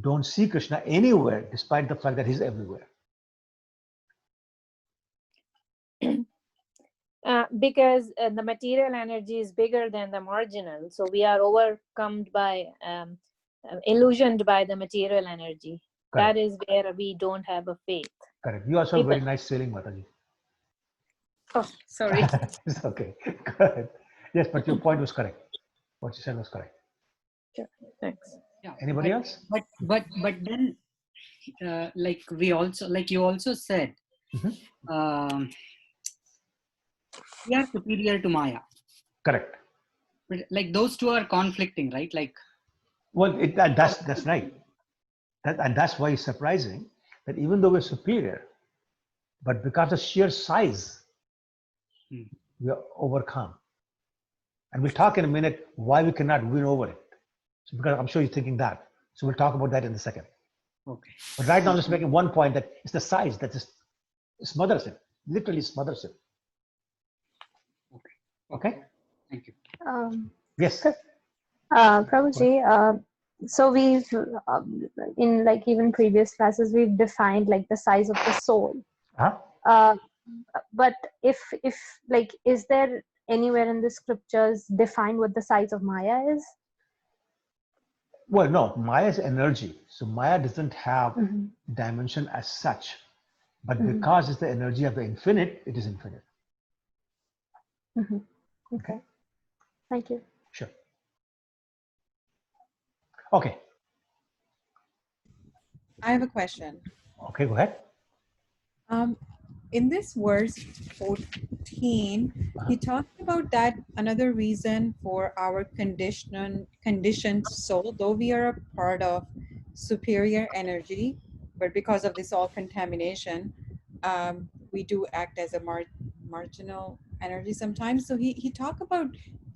don't see Krishna anywhere, despite the fact that he's everywhere? Because the material energy is bigger than the marginal. So we are overcome by, illusioned by the material energy. Correct. That is where we don't have a faith. Correct. You also have very nice sailing, Mataji. Oh, sorry. It's okay. Go ahead. Yes, but your point was correct. What you said was correct. Sure. Thanks. Yeah. Anybody else? But then, like we also, like you also said, we are superior to Maya. Correct. But like those two are conflicting, right? Like, well, that's right. And that's why it's surprising that even though we're superior, but because of sheer size, we are overcome. And we'll talk in a minute why we cannot win over it. So because I'm sure you're thinking that. So we'll talk about that in a second. Okay. But right now, I'm just making one point that it's the size that just smothers it, literally smothers it. Okay? Thank you. Yes. Prabhuji, so we've, in like even previous classes, we've defined like the size of the soul. But if like, is there anywhere in the scriptures defined what the size of Maya is? Well, no, Maya is energy. So Maya doesn't have dimension as such. But because it's the energy of the infinite, it is infinite. Okay. Thank you. Sure. Okay. I have a question. Okay, go ahead. In this verse 14, he talked about that another reason for our conditioned soul, though we are a part of superior energy, but because of this all contamination, we do act as a marginal energy sometimes. So he talked about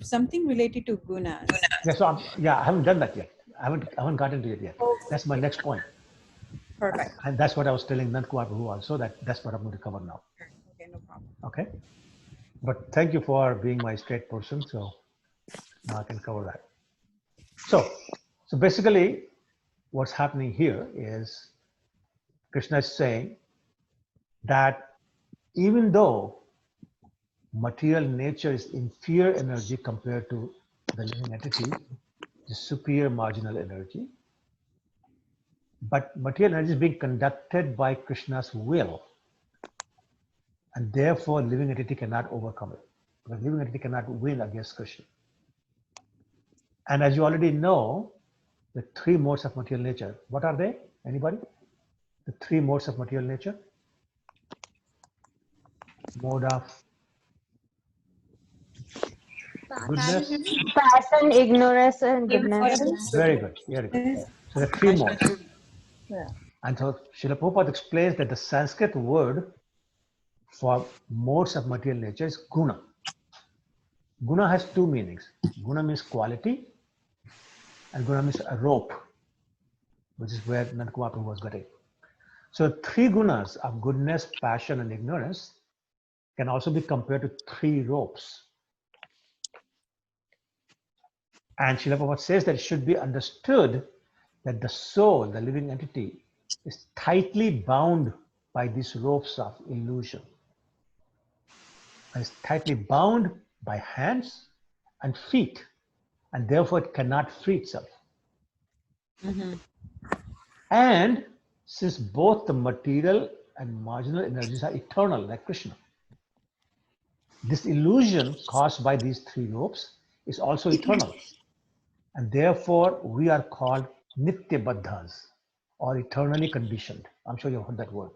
something related to gunas. Yeah, so I haven't done that yet. I haven't gotten to it yet. That's my next point. Perfect. And that's what I was telling Nandkumar Prabhu also, that's what I'm going to cover now. Okay, no problem. Okay. But thank you for being my straight person. So now I can cover that. So basically what's happening here is Krishna is saying that even though material nature is inferior energy compared to the living entity, the superior marginal energy, but material energy is being conducted by Krishna's will, and therefore living entity cannot overcome it. The living entity cannot win against Krishna. And as you already know, the three modes of material nature, what are they? Anybody? The three modes of material nature? Mode of goodness. Passion, ignorance, and goodness. Very good. Very good. So the three modes. Yeah. And so Srila Prabhupada explains that the Sanskrit word for modes of material nature is guna. Guna has two meanings. Guna means quality, and guna means a rope, which is where Nandkumar Prabhu was getting. So three gunas of goodness, passion, and ignorance can also be compared to three ropes. And Srila Prabhupada says that it should be understood that the soul, the living entity, is tightly bound by these ropes of illusion. It's tightly bound by hands and feet, and therefore it cannot free itself. Mm-hmm. And since both the material and marginal energies are eternal, like Krishna, this illusion caused by these three ropes is also eternal. And therefore, we are called Nitya Baddhas, or eternally conditioned. I'm sure you've heard that word.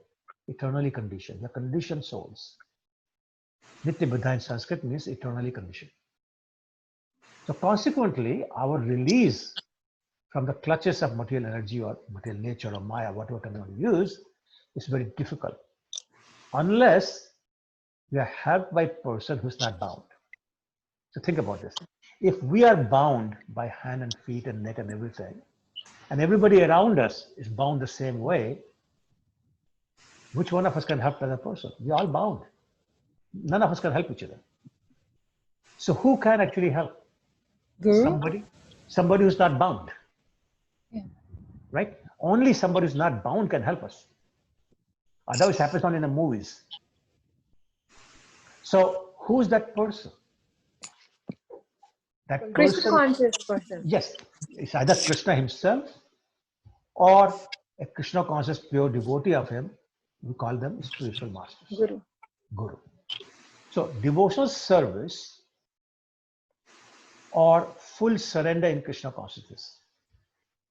Eternally conditioned. They're conditioned souls. Nitya Baddha in Sanskrit means eternally conditioned. So consequently, our release from the clutches of material energy or material nature or Maya, whatever term you use, is very difficult. Unless we are helped by a person who's not bound. So think about this. If we are bound by hand and feet and neck and everything, and everybody around us is bound the same way, which one of us can help the other person? We're all bound. None of us can help each other. So who can actually help? Guru? Somebody who's not bound. Yeah. Right? Only somebody who's not bound can help us. Otherwise, it happens only in the movies. So who's that person? That Krishna person, conscious person. yes, it's either Krishna himself or a Krishna conscious pure devotee of him. We call them spiritual masters. Guru. So devotional service or full surrender in Krishna consciousness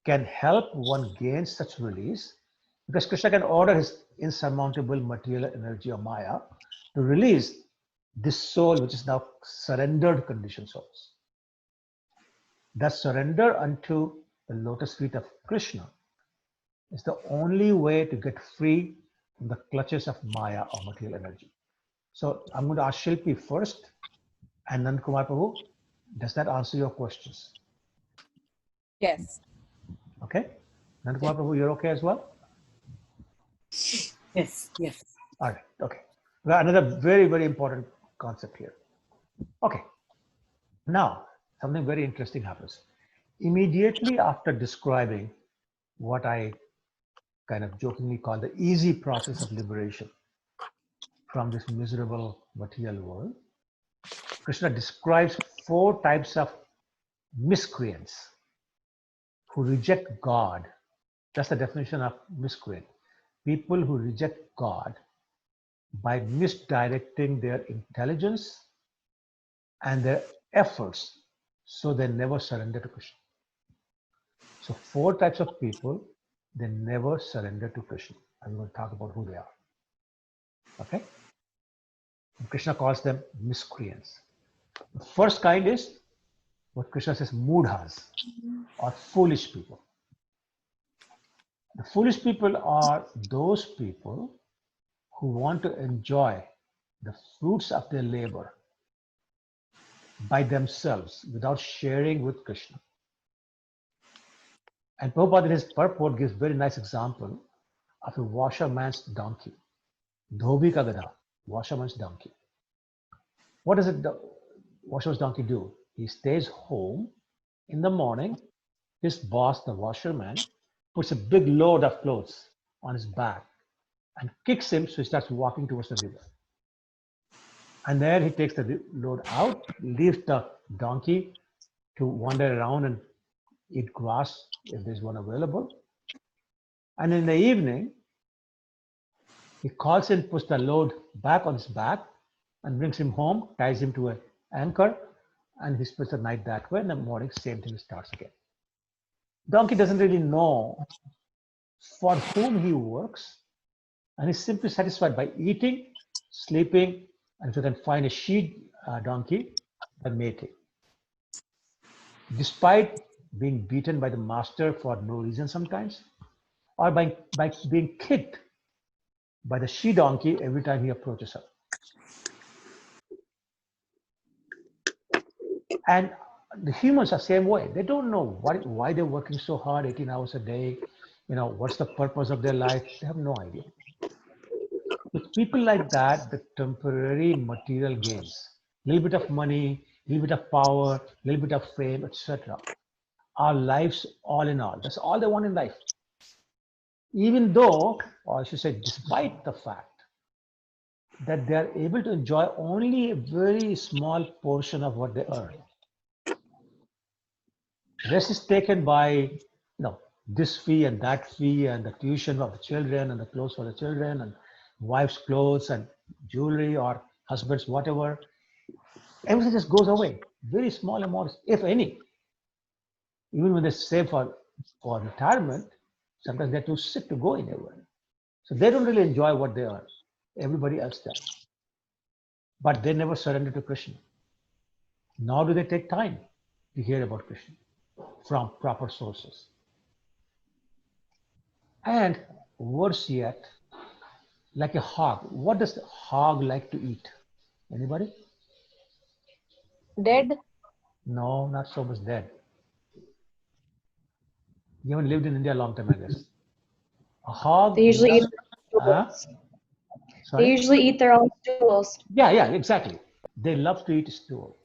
can help one gain such release, because Krishna can order his insurmountable material energy or Maya to release this soul, which is now surrendered conditioned souls. That surrender unto the lotus feet of Krishna is the only way to get free from the clutches of Maya or material energy. So I'm going to ask Shilpi first, and then Kumar Prabhu. Does that answer your questions? Yes. Okay. Nand Kumar Prabhu, you're okay as well? Yes, yes. All right. Okay. Well, another very, very important concept here. Okay. Now, something very interesting happens. Immediately after describing what I kind of jokingly call the easy process of liberation from this miserable material world, Krishna describes 4 types of miscreants who reject God. That's the definition of miscreant. People who reject God by misdirecting their intelligence and their efforts, so they never surrender to Krishna. So 4 types of people, they never surrender to Krishna. I'm going to talk about who they are. Okay? And Krishna calls them miscreants. The first kind is what Krishna says, mudhas, or foolish people. The foolish people are those people who want to enjoy the fruits of their labor by themselves without sharing with Krishna. And Prabhupada in his purport gives very nice example of a washerman's donkey. Dhobi ka gada, washerman's donkey. What does the washerman's donkey do? He stays home in the morning. His boss, the washerman, puts a big load of clothes on his back and kicks him, so he starts walking towards the river. And then he takes the load out, leaves the donkey to wander around and eat grass if there's one available. And in the evening, he calls him, puts the load back on his back and brings him home, ties him to an anchor, and he spends the night that way. In the morning, same thing starts again. Donkey doesn't really know for whom he works, and he's simply satisfied by eating, sleeping, and if you can find a she donkey, then mating. Despite being beaten by the master for no reason sometimes, or by being kicked by the she donkey every time he approaches her. And the humans are the same way. They don't know why they're working so hard, 18 hours a day. What's the purpose of their life? They have no idea. With people like that, the temporary material gains, a little bit of money, a little bit of power, a little bit of fame, etc., are life's all in all. That's all they want in life. Even though, or I should say, despite the fact that they are able to enjoy only a very small portion of what they earn. Rest is taken by, this fee and that fee and the tuition of the children and the clothes for the children and wife's clothes and jewelry or husband's whatever. Everything just goes away. Very small amounts, if any. Even when they save for retirement, sometimes they're too sick to go anywhere. So they don't really enjoy what they earn. Everybody else does. But they never surrender to Krishna. Nor do they take time to hear about Krishna from proper sources. And worse yet, like a hog. What does the hog like to eat? Anybody? Dead? No, not so much dead. You haven't lived in India a long time, I guess. A hog. They usually eat Sorry? They usually eat their own stools. Yeah, exactly. They love to eat stool.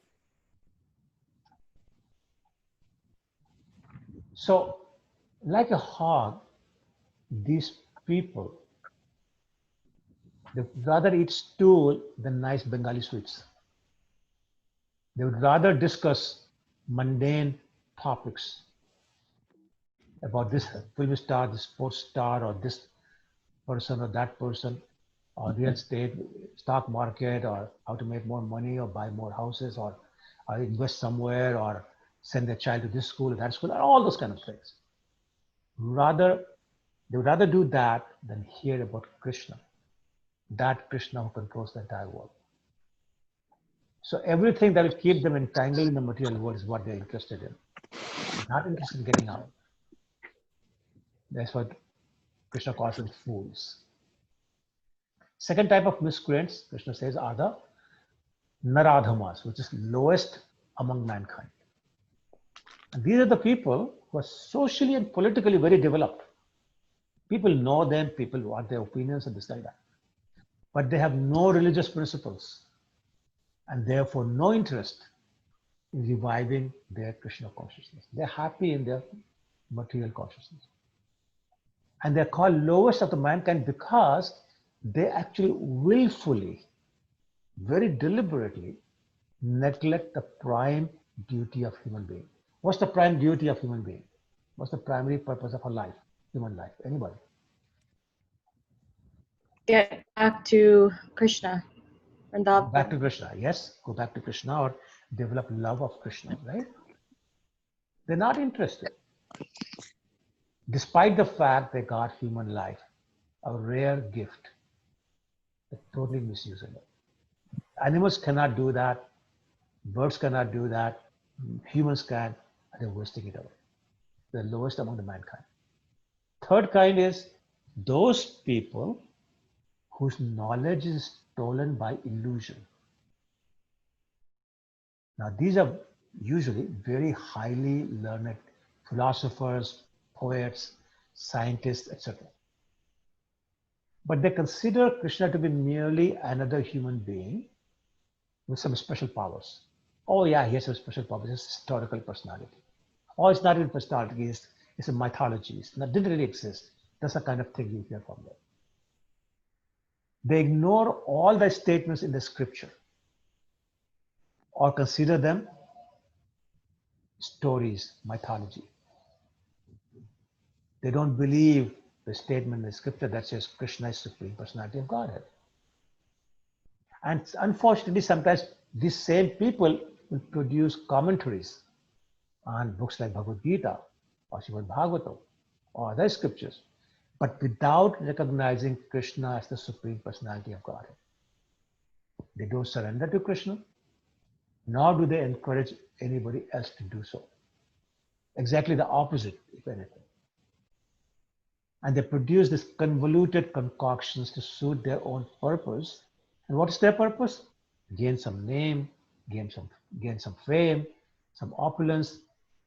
So, like a hog, these people, they would rather eat stool than nice Bengali sweets. They would rather discuss mundane topics about this film star, this sports star, or this person or that person, or real estate, stock market, or how to make more money, or buy more houses, or invest somewhere, or send their child to this school or that school, all those kind of things. They would rather do that than hear about Krishna, that Krishna who controls the entire world. So everything that will keep them entangled in the material world is what they're interested in. They're not interested in getting out. That's what Krishna calls them fools. Second type of miscreants, Krishna says, are the Naradhamas, which is lowest among mankind. And these are the people who are socially and politically very developed. People know them, people want their opinions and this like that. But they have no religious principles and therefore no interest in reviving their Krishna consciousness. They're happy in their material consciousness. And they're called lowest of the mankind because they actually willfully, very deliberately neglect the prime duty of human being. What's the prime duty of human being? What's the primary purpose of a life, human life? Anybody? Get back to Krishna. And Go back to Krishna, yes. Go back to Krishna or develop love of Krishna, right? They're not interested. Despite the fact they got human life, a rare gift, they're totally misusing it. Animals cannot do that. Birds cannot do that. Humans can, and they're wasting it away. The lowest among the mankind. Third kind is those people whose knowledge is stolen by illusion. Now, these are usually very highly learned philosophers, poets, scientists, etc. But they consider Krishna to be merely another human being with some special powers. Oh yeah, he has some special powers. He's a historical personality. Or it's not even personality, it's a mythology. It didn't really exist. That's the kind of thing you hear from them. They ignore all the statements in the scripture or consider them stories, mythology. They don't believe the statement in the scripture that says Krishna is Supreme Personality of Godhead. And unfortunately, sometimes these same people will produce commentaries on books like Bhagavad Gita or Srimad Bhagavatam or other scriptures, but without recognizing Krishna as the Supreme Personality of Godhead. They don't surrender to Krishna, nor do they encourage anybody else to do so. Exactly the opposite, if anything. And they produce these convoluted concoctions to suit their own purpose. And what is their purpose? Gain some name, gain some fame, some opulence,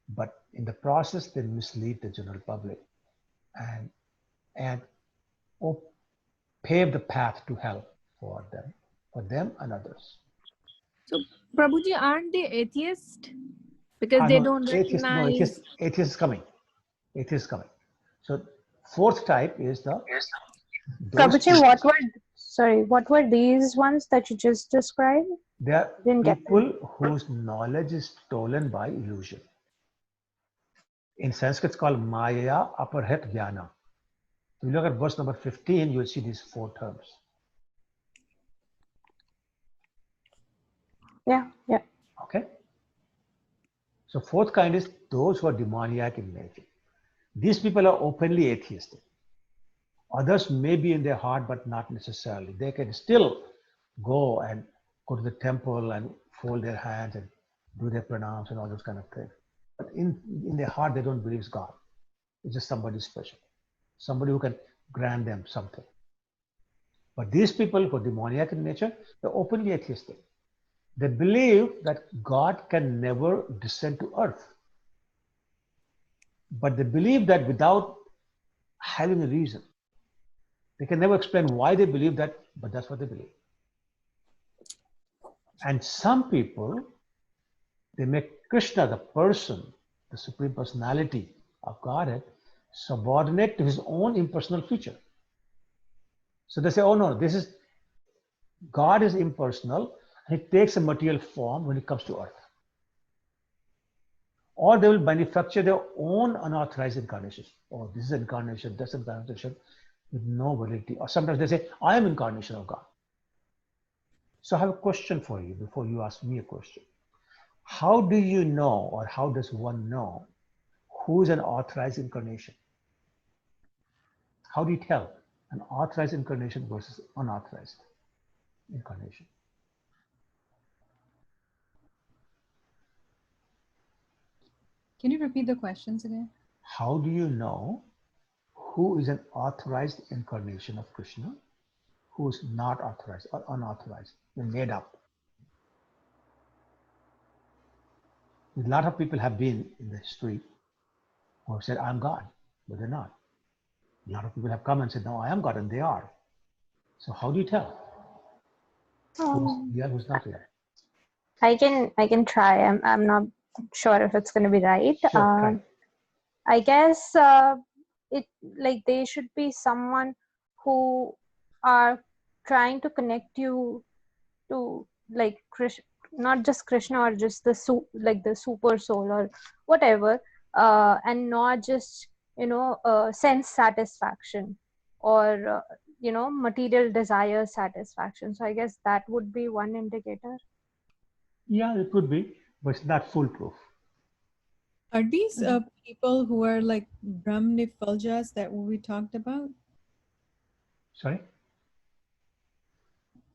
but in the process they mislead the general public and pave the path to hell for them and others. So, Prabhuji, aren't they atheist? Because they don't recognize. Atheist is coming. Atheist is coming. So fourth type is Prabhuji, what were these ones that you just described? They are people whose knowledge is stolen by illusion. In Sanskrit, it's called Maya Aparhet Jnana. If you look at verse number 15, you'll see these four terms. Yeah. Okay. So fourth kind is those who are demoniac in nature. These people are openly atheistic. Others may be in their heart, but not necessarily. They can still go to the temple and fold their hands and do their pranams and all those kind of things. But in their heart, they don't believe it's God. It's just somebody special, somebody who can grant them something. But these people who are demoniac in nature, they're openly atheistic. They believe that God can never descend to earth. But they believe that without having a reason. They can never explain why they believe that, but that's what they believe. And some people, they make Krishna, the person, the Supreme Personality of Godhead, subordinate to his own impersonal feature. So they say, oh no, God is impersonal, and he takes a material form when he comes to earth. Or they will manufacture their own unauthorized incarnations. Oh, this is incarnation, that's incarnation, with no validity. Or sometimes they say, I am incarnation of God. So I have a question for you before you ask me a question. How do you know, or how does one know who is an authorized incarnation? How do you tell an authorized incarnation versus unauthorized incarnation? Can you repeat the questions again? How do you know who is an authorized incarnation of Krishna, who is not authorized or unauthorized, they're made up? A lot of people have been in the street who have said, I'm God, but they're not. A lot of people have come and said, no, I am God, and they are. So how do you tell who's here, who's not here? I can try. I'm not sure if it's going to be right. Sure, try. I guess they should be someone who are trying to connect you to like Krishna, not just Krishna or just the super soul or whatever, and not just sense satisfaction or material desire satisfaction. So I guess that would be one indicator. Yeah, it could be, but it's not foolproof. Are these people who are like Brahmnifaljas that we talked about? Sorry?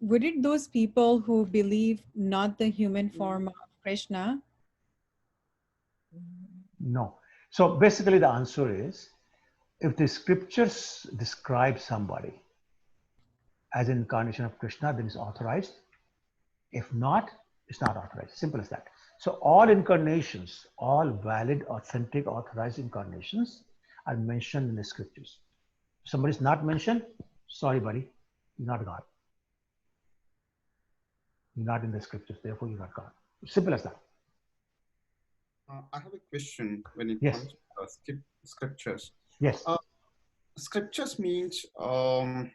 Would it those people who believe not the human form of Krishna? No. So basically the answer is, if the scriptures describe somebody as an incarnation of Krishna, then it's authorized. If not, it's not authorized. Simple as that. So all incarnations, all valid, authentic, authorized incarnations are mentioned in the scriptures. If somebody's not mentioned, sorry, buddy, you're not God. You're not in the scriptures, therefore you're not God. Simple as that. I have a question when it Yes. comes to scriptures. Yes. Scriptures means how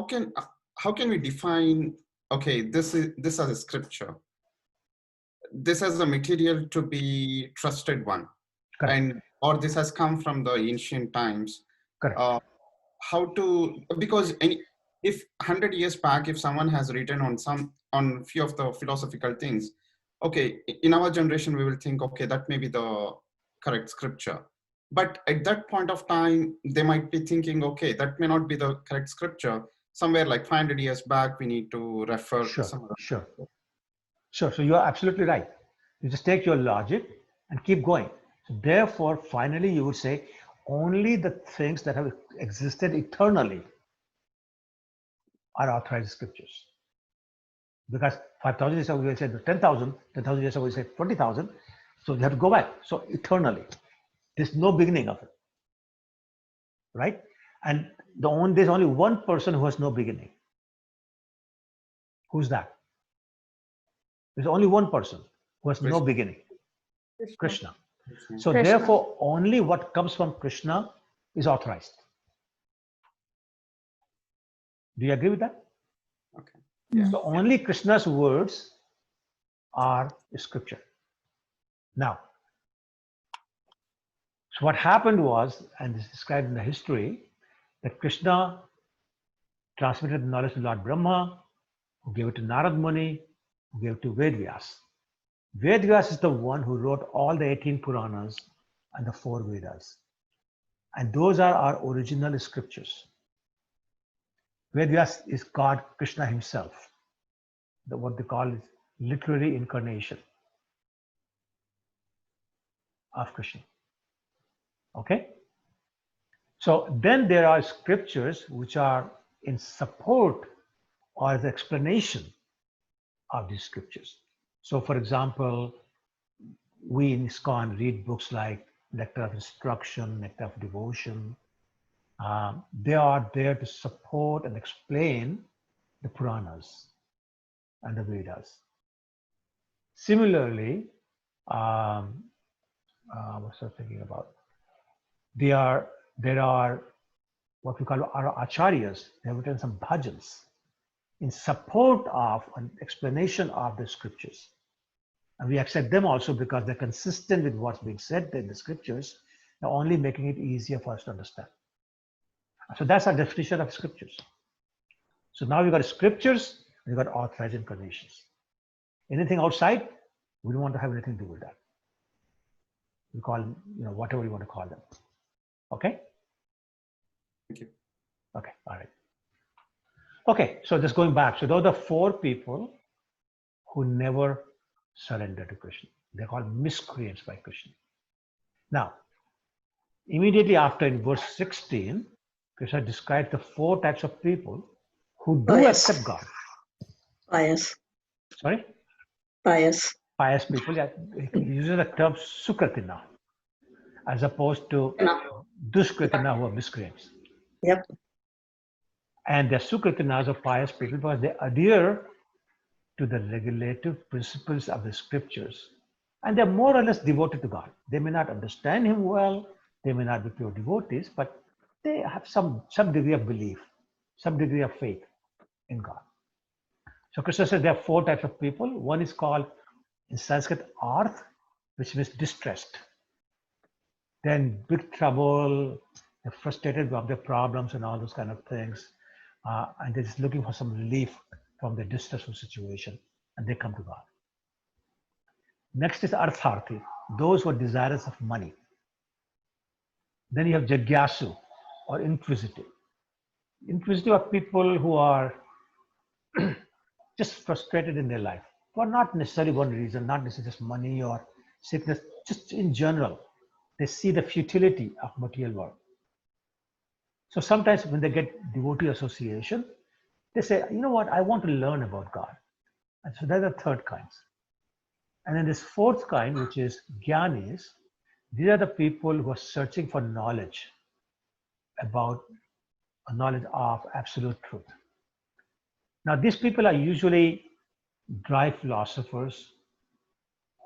can we define? Okay, this as a scripture. This as a material to be trusted one, correct. And or this has come from the ancient times. Correct. How to, because if 100 years back, if someone has written on few of the philosophical things, okay, in our generation we will think, okay, that may be the correct scripture. But at that point of time, they might be thinking, okay, that may not be the correct scripture. Somewhere like 500 years back, we need to refer. Sure. So you are absolutely right. You just take your logic and keep going. So therefore, finally, you would say only the things that have existed eternally are authorized scriptures. Because 5,000 years ago we said 10,000, 10,000 years ago we said 20,000. So you have to go back. So eternally, there's no beginning of it, right? And there's only one person who has no beginning. Who's that? There's only one person who has no beginning. Krishna. So therefore, only what comes from Krishna is authorized. Do you agree with that? Okay. Yeah. So only Krishna's words are scripture. Now, so what happened was, and this is described in the history, that Krishna transmitted the knowledge to Lord Brahma, who gave it to Narad Muni, who gave it to Vedvyas. Vedvyas is the one who wrote all the 18 Puranas and the 4 Vedas. And those are our original scriptures. Vedvyas is God, Krishna himself, what they call is literary incarnation of Krishna. Okay? So then there are scriptures which are in support or the explanation of these scriptures. So for example, we in ISKCON read books like Nectar of Instruction, Nectar of Devotion. They are there to support and explain the Puranas and the Vedas. Similarly, what's I thinking about? There are what we call our acharyas. They have written some bhajans in support of an explanation of the scriptures. And we accept them also because they're consistent with what's being said in the scriptures, they're only making it easier for us to understand. So that's our definition of scriptures. So now we've got scriptures, and we've got authorized incarnations. Anything outside, we don't want to have anything to do with that. We call them, whatever you want to call them. Okay? Thank you. Okay, all right. Okay, so just going back. So those are 4 people who never surrender to Krishna. They're called miscreants by Krishna. Now, immediately after in verse 16, Krishna describes the 4 types of people who do accept God. Pious. Sorry? Pious. Pious people. Yeah, he uses the term sukratina as opposed to dushkratina who are miscreants. Yep. And the sukritinas are pious people because they adhere to the regulative principles of the scriptures. And they're more or less devoted to God. They may not understand him well, they may not be pure devotees, but they have some degree of belief, some degree of faith in God. So Krishna says there are 4 types of people. One is called in Sanskrit arth, which means distressed. Then big trouble, they're frustrated with their problems and all those kind of things. And they're just looking for some relief from the distressful situation, and they come to God. Next is artharthi, those who are desirous of money. Then you have jagyasu, or inquisitive. Inquisitive are people who are just frustrated in their life for not necessarily one reason, not necessarily just money or sickness, just in general. They see the futility of material world. So sometimes when they get devotee association, they say, you know what, I want to learn about God. And so that's the third kinds. And then this fourth kind, which is jnanis, these are the people who are searching for knowledge about a knowledge of absolute truth. Now, these people are usually dry philosophers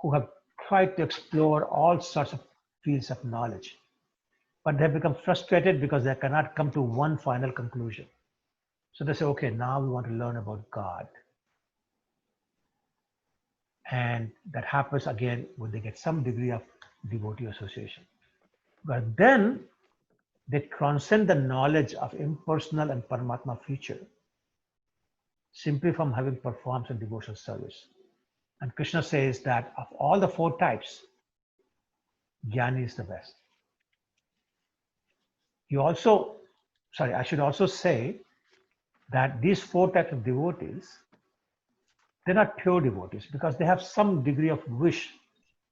who have tried to explore all sorts of fields of knowledge, but they have become frustrated because they cannot come to one final conclusion. So they say, okay, now we want to learn about God. And that happens again when they get some degree of devotee association. But then they transcend the knowledge of impersonal and Paramatma feature simply from having performed some devotional service. And Krishna says that of all the four types, Jnani is the best. I should also say that these four types of devotees, they're not pure devotees because they have some degree of wish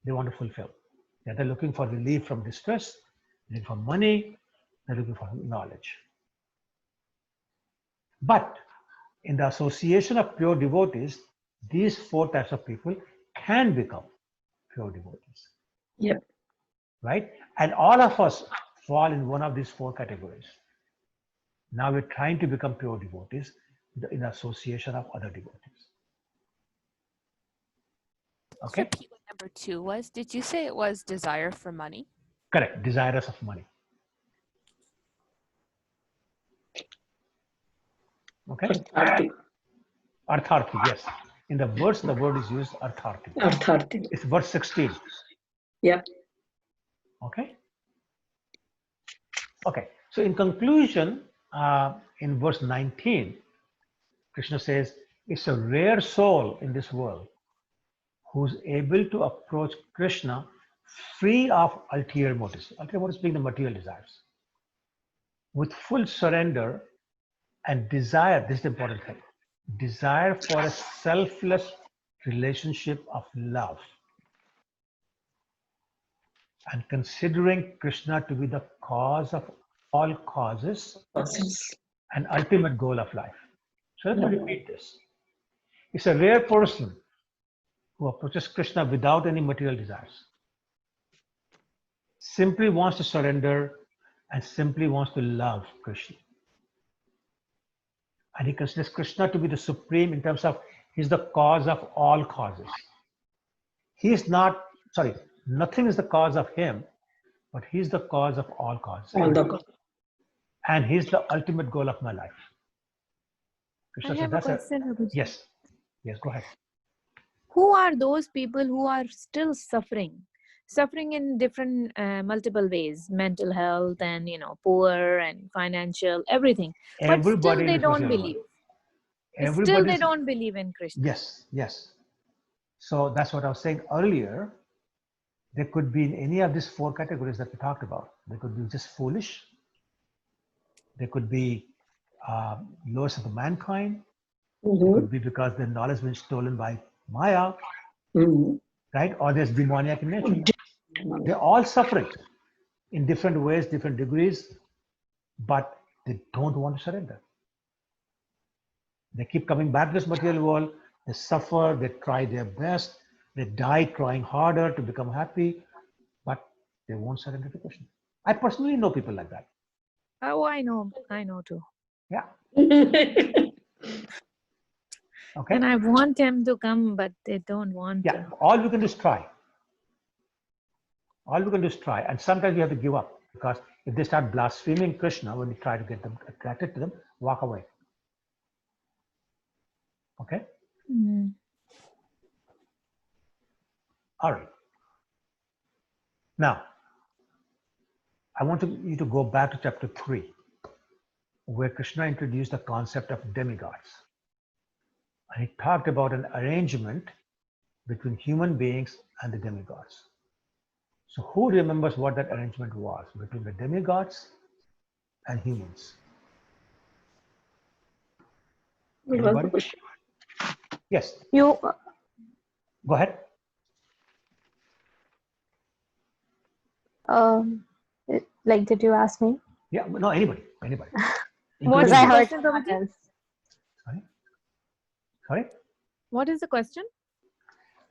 they want to fulfill. Yeah, they're looking for relief from distress, they're looking for money, they're looking for knowledge. But in the association of pure devotees, these four types of people can become pure devotees. Yep. Right? And all of us fall in one of these four categories. Now we're trying to become pure devotees in association of other devotees. Okay? Repeat what number 2 was. Did you say it was desire for money? Correct. Desirous of money. Okay? Artharthi, yes. In the verse, the word is used artharthi. Artharthi. It's verse 16. Yeah. Okay? Okay. So in conclusion, in verse 19, Krishna says, it's a rare soul in this world who's able to approach Krishna free of ulterior motives. Ulterior motives being the material desires. With full surrender and desire, this is the important thing, desire for a selfless relationship of love. And considering Krishna to be the cause of all causes and ultimate goal of life. So let me repeat this. It's a rare person who approaches Krishna without any material desires. Simply wants to surrender and simply wants to love Krishna. And he considers Krishna to be the supreme in terms of he's the cause of all causes. He's not, nothing is the cause of him, but he's the cause of all causes. And he's the ultimate goal of my life. Krishna I have a question, Prabhuji. Yes, go ahead. Who are those people who are still suffering in different multiple ways, mental health and poor and financial, everything, but still they don't believe. Still they don't believe in Krishna. Yes. So that's what I was saying earlier. They could be in any of these four categories that we talked about. They could be just foolish. They could be lowest of the mankind. It could be because their knowledge has been stolen by Maya, right? Or there's demoniac in nature. They're all suffering in different ways, different degrees, but they don't want to surrender. They keep coming back to this material world. They suffer, they try their best, they die trying harder to become happy, but they won't surrender to Krishna. I personally know people like that. Oh, I know too. Yeah. Okay. And I want them to come, but they don't want to. All we can do is try. And sometimes we have to give up because if they start blaspheming Krishna when we try to get them attracted to them, walk away. Okay? All right. Now, I want you to go back to chapter 3, where Krishna introduced the concept of demigods. And he talked about an arrangement between human beings and the demigods. So who remembers what that arrangement was between the demigods and humans? Anybody? Yes. You go ahead. Did you ask me? Yeah, no, anybody. What Including is I the you. heard question, someone Prabhuji? else. Sorry? What is the question?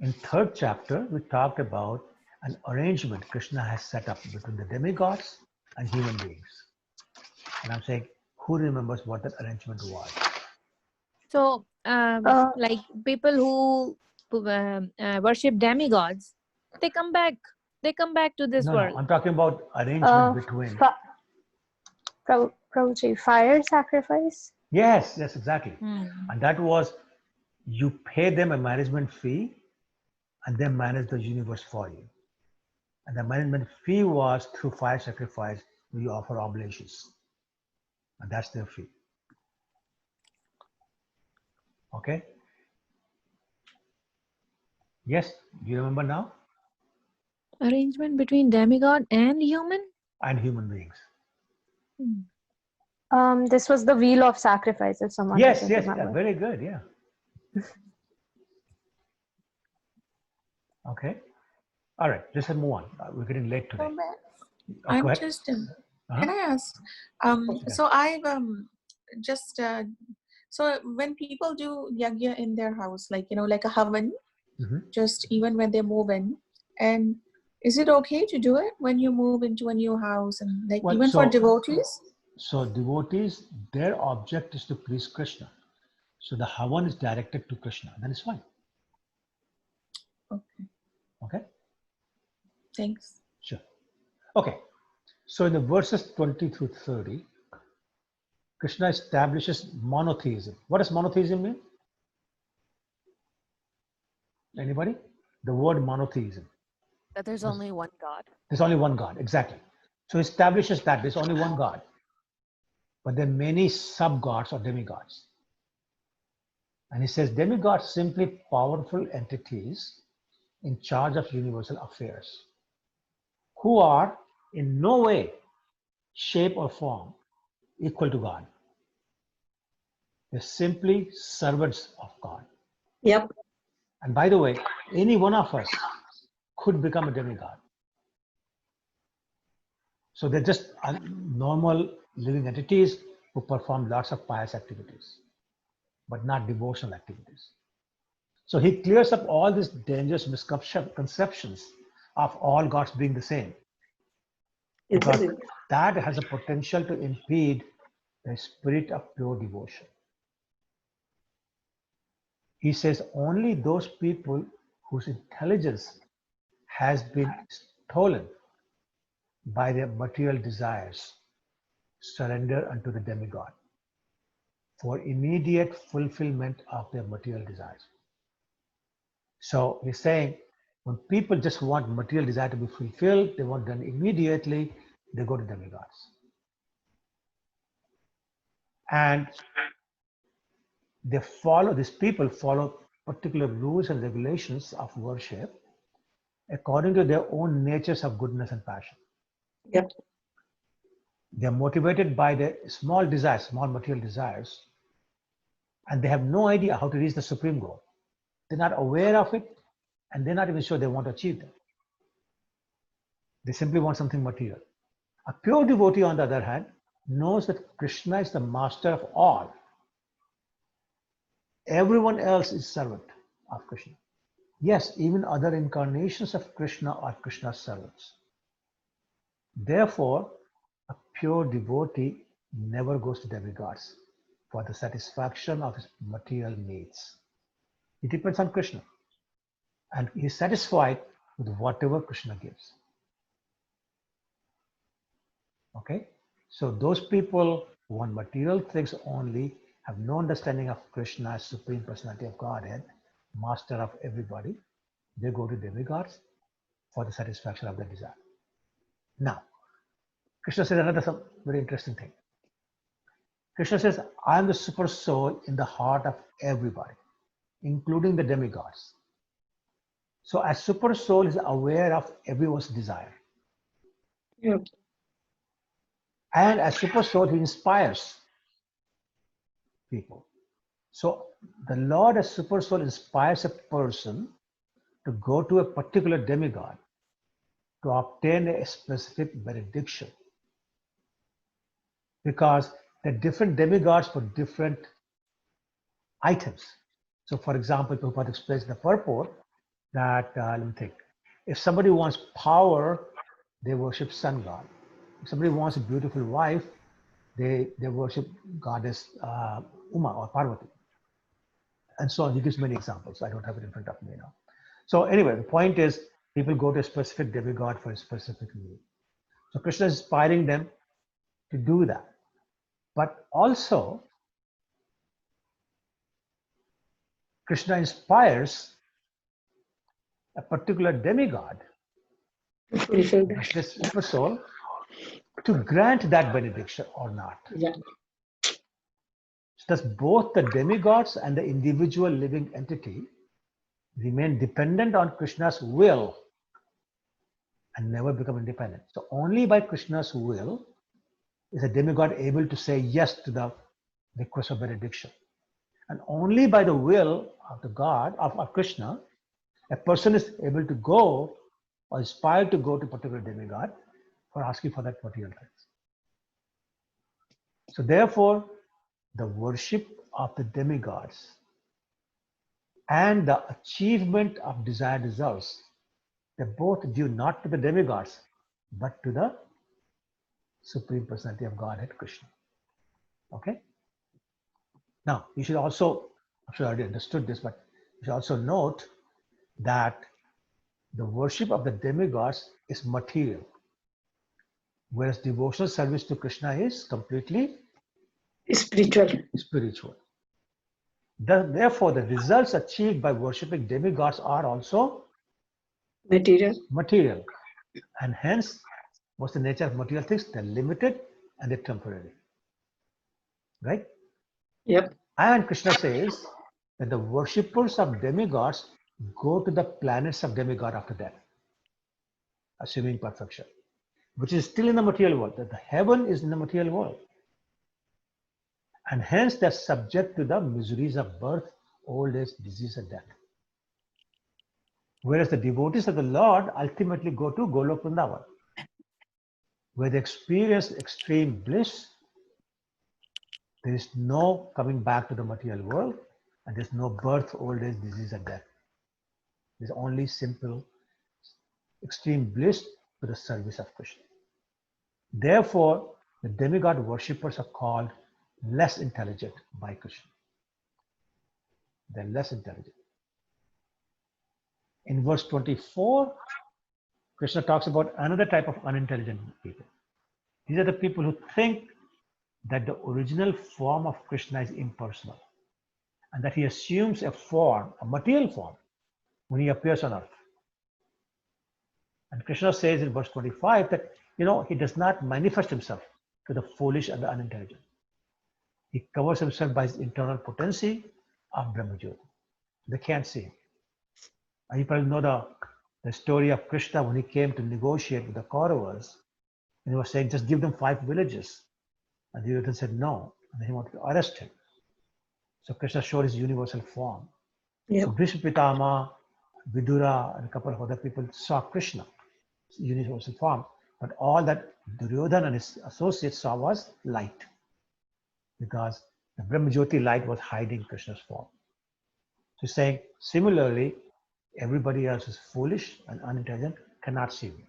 In third chapter, we talked about an arrangement Krishna has set up between the demigods and human beings. And I'm saying, who remembers what that arrangement was? So, like people who worship demigods, they come back. They come back to this No, world. I'm talking about arrangement between. Prabhuji, fire sacrifice? Yes, exactly. And that was, you pay them a management fee and they manage the universe for you. And the management fee was through fire sacrifice, you offer oblations. And that's their fee. Okay? Yes, do you remember now? Arrangement between demigod and human? And human beings. This was the wheel of sacrifice, if someone Yes, doesn't remember. very good, yeah. Okay. All right, let's move on. We're getting late today. I'm go ahead. just, can I ask? So I've just, so when people do yagya in their house, like, like a havan, just even when they move in, and is it okay to do it when you move into a new house and like Well, even for devotees? So devotees, their object is to please Krishna. So the havan is directed to Krishna. That is fine. Okay. Okay. Thanks. Sure. Okay. So in the verses 20 through 30, Krishna establishes monotheism. What does monotheism mean? Anybody? The word monotheism. That there's only one God. There's only one God, exactly. So he establishes that there's only one God. But there are many sub-gods or demigods. And he says demigods simply powerful entities in charge of universal affairs who are in no way, shape or form equal to God. They're simply servants of God. Yep. And by the way, any one of us could become a demigod. So they're just normal living entities who perform lots of pious activities, but not devotional activities. So he clears up all these dangerous misconceptions of all gods being the same. Because that has a potential to impede the spirit of pure devotion. He says only those people whose intelligence has been stolen by their material desires surrender unto the demigod for immediate fulfillment of their material desires. So he's saying when people just want material desire to be fulfilled, they want done immediately, they go to demigods. And these people follow particular rules and regulations of worship according to their own natures of goodness and passion. Yep. They're motivated by their small desires, small material desires, and they have no idea how to reach the supreme goal. They're not aware of it, and they're not even sure they want to achieve them. They simply want something material. A pure devotee, on the other hand, knows that Krishna is the master of all. Everyone else is servant of Krishna. Yes, even other incarnations of Krishna are Krishna's servants. Therefore, a pure devotee never goes to demigods for the satisfaction of his material needs. He depends on Krishna and he is satisfied with whatever Krishna gives. Okay? So those people who want material things only have no understanding of Krishna as Supreme Personality of Godhead, master of everybody. They go to demigods for the satisfaction of their desire. Now, Krishna says another very interesting thing. Krishna says, I am the super soul in the heart of everybody, including the demigods. So as super soul is aware of everyone's desire. Yep. And as super soul, he inspires people. So the Lord as super soul inspires a person to go to a particular demigod to obtain a specific benediction. because there are different demigods for different items. So, for example, Prabhupada explains in the purport that, let me think, if somebody wants power, they worship sun god. If somebody wants a beautiful wife, they worship goddess Uma or Parvati. And so on. He gives many examples. I don't have it in front of me now. So anyway, the point is people go to a specific demigod for a specific need. So Krishna is inspiring them to do that. But also, Krishna inspires a particular demigod, this super soul, to grant that benediction or not. Yeah. Thus, both the demigods and the individual living entity remain dependent on Krishna's will and never become independent. So only by Krishna's will is a demigod able to say yes to the request of benediction. And only by the will of the God, of Krishna, a person is able to go or inspired to go to a particular demigod for asking for that material things. So therefore, the worship of the demigods and the achievement of desired results, they both due not to the demigods, but to the Supreme Personality of Godhead, Krishna. Okay? Now, you should also, I'm sure I already understood this, but you should also note that the worship of the demigods is material, whereas devotional service to Krishna is completely spiritual. Therefore, the results achieved by worshipping demigods are also material. And hence, what's the nature of material things? They're limited and they're temporary. Right? Yep. And Krishna says that the worshippers of demigods go to the planets of demigod after death, assuming perfection, which is still in the material world. That the heaven is in the material world. And hence they're subject to the miseries of birth, old age, disease, and death. Whereas the devotees of the Lord ultimately go to Golok Vrindavan, where they experience extreme bliss. There is no coming back to the material world, and there's no birth, old age, disease, and death. There's only simple, extreme bliss to the service of Krishna. Therefore, the demigod worshippers are called less intelligent by Krishna. They're less intelligent. In verse 24, Krishna talks about another type of unintelligent people. These are the people who think that the original form of Krishna is impersonal and that he assumes a form, a material form, when he appears on earth. And Krishna says in verse 25 that, he does not manifest himself to the foolish and the unintelligent. He covers himself by his internal potency of Brahmajyoti. They can't see him. And you probably know the story of Krishna when he came to negotiate with the Kauravas. And he was saying, just give them 5 villages. And Duryodhana said no. And he wanted to arrest him. So Krishna showed his universal form. Yep. So Bhishma Pitama, Vidura, and a couple of other people saw Krishna, universal form. But all that Duryodhana and his associates saw was light. Because the Brahmajyoti light was hiding Krishna's form. So he's saying, similarly, everybody else is foolish and unintelligent, cannot see me.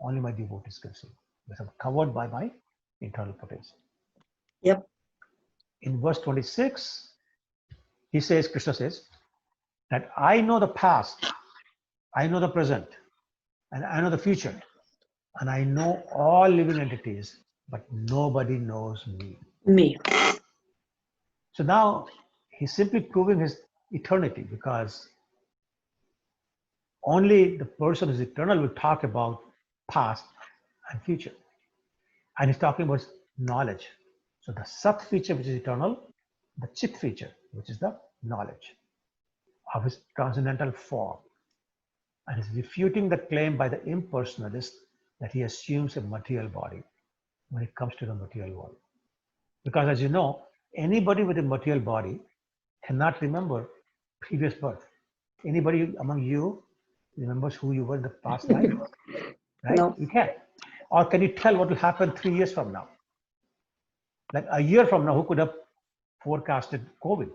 Only my devotees can see me. Because I'm covered by my internal potency. Yep. In verse 26, Krishna says, that I know the past, I know the present, and I know the future, and I know all living entities, but nobody knows me. Me. So now he's simply proving his eternity, because only the person who is eternal will talk about past and future. And he's talking about knowledge. So the Sat feature, which is eternal, the Chit feature, which is the knowledge of his transcendental form. And he's refuting the claim by the impersonalist that he assumes a material body when it comes to the material world. Because as you know, anybody with a material body cannot remember previous birth. Anybody among you remembers who you were in the past life? Right? No. You can't. Or can you tell what will happen 3 years from now? Like a year from now, who could have forecasted COVID?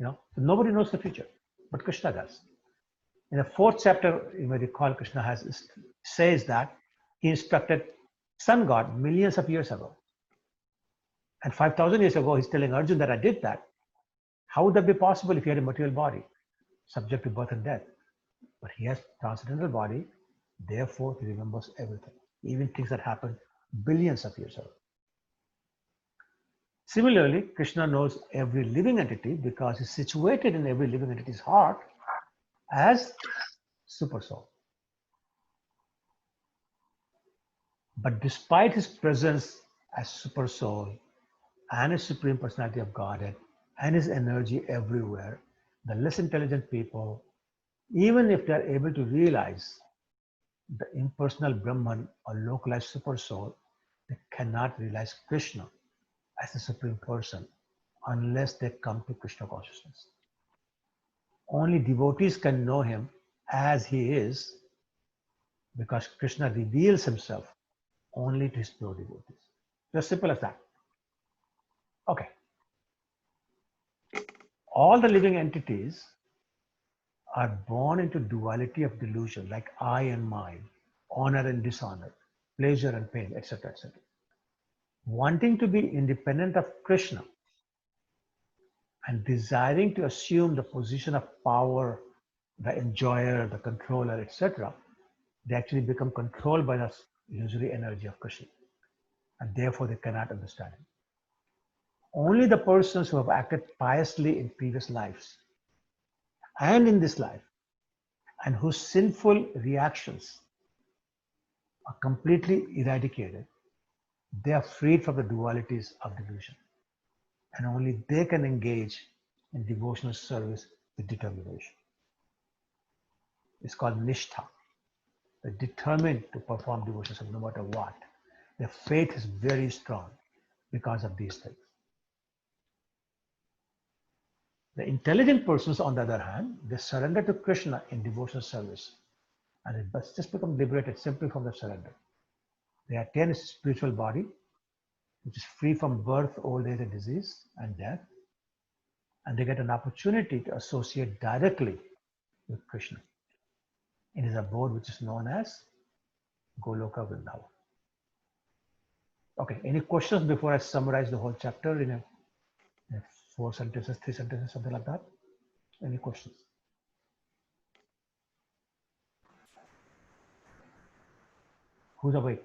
So nobody knows the future, but Krishna does. In the 4th chapter, you may recall, Krishna says that he instructed sun god millions of years ago. And 5,000 years ago, he's telling Arjuna that I did that. How would that be possible if he had a material body, subject to birth and death? But he has transcendental body, therefore he remembers everything, even things that happened billions of years ago. Similarly, Krishna knows every living entity because he's situated in every living entity's heart as Super Soul. But despite his presence as Super Soul and his Supreme Personality of Godhead and his energy everywhere, the less intelligent people, even if they are able to realize the impersonal Brahman or localized Super Soul, they cannot realize Krishna as the Supreme Person unless they come to Krishna consciousness. Only devotees can know him as he is because Krishna reveals himself only to his pure devotees. Just simple as that. Okay. All the living entities are born into duality of delusion, like I and mine, honor and dishonor, pleasure and pain, etc., etc. Wanting to be independent of Krishna and desiring to assume the position of power, the enjoyer, the controller, etc., they actually become controlled by the illusory energy of Krishna, and therefore they cannot understand him. Only the persons who have acted piously in previous lives and in this life, and whose sinful reactions are completely eradicated, they are freed from the dualities of delusion. And only they can engage in devotional service with determination. It's called nishtha. They're determined to perform devotional service no matter what. Their faith is very strong because of these things. The intelligent persons, on the other hand, they surrender to Krishna in devotional service, and it must just become liberated simply from the surrender. They attain a spiritual body, which is free from birth, old age, and disease, and death, and they get an opportunity to associate directly with Krishna in his abode, which is known as Goloka Vrindavan. Okay, any questions before I summarize the whole chapter in 4 sentences, 3 sentences, something like that? Any questions? Who's awake?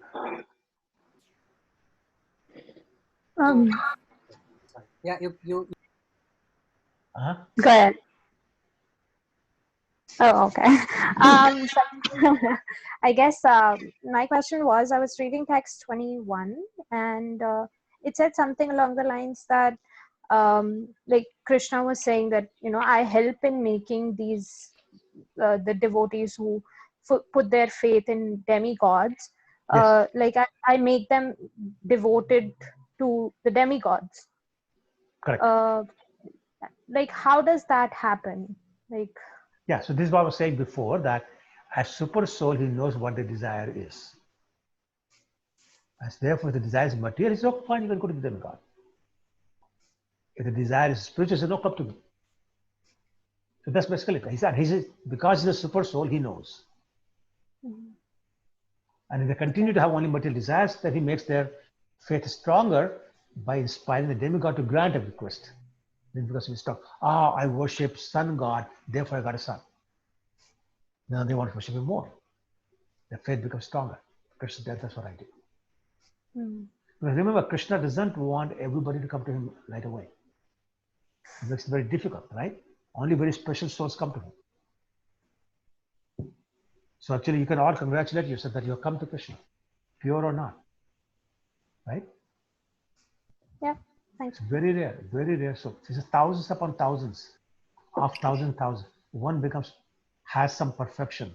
Yeah, you. Uh-huh. Go ahead. Oh, okay. So, I guess my question was, I was reading text 21, and it said something along the lines that, like Krishna was saying that, I help in making these, the devotees who put their faith in demigods, Yes. like I make them devoted to the demigods. Correct. Like, how does that happen? Like, yeah, so this is what I was saying before, that as Super Soul, he knows what the desire is. As therefore, if the desire is material, he says, oh, fine, you can go to the demigod. If the desire is spiritual, he says, no, come to me. So that's basically it. He said, because he's a Super Soul, he knows. And if they continue to have only material desires, then he makes their faith stronger by inspiring the demigod to grant a request. Then because we stop, I worship sun god, therefore I got a son. Now they want to worship him more. Their faith becomes stronger. Krishna said, that's what I do. But remember, Krishna doesn't want everybody to come to him right away. It makes it very difficult, right? Only very special souls come to him. So actually, you can all congratulate yourself that you have come to Krishna, pure or not, right? Yeah, thanks. It's very rare. So this is thousands upon thousands of thousands. One has some perfection,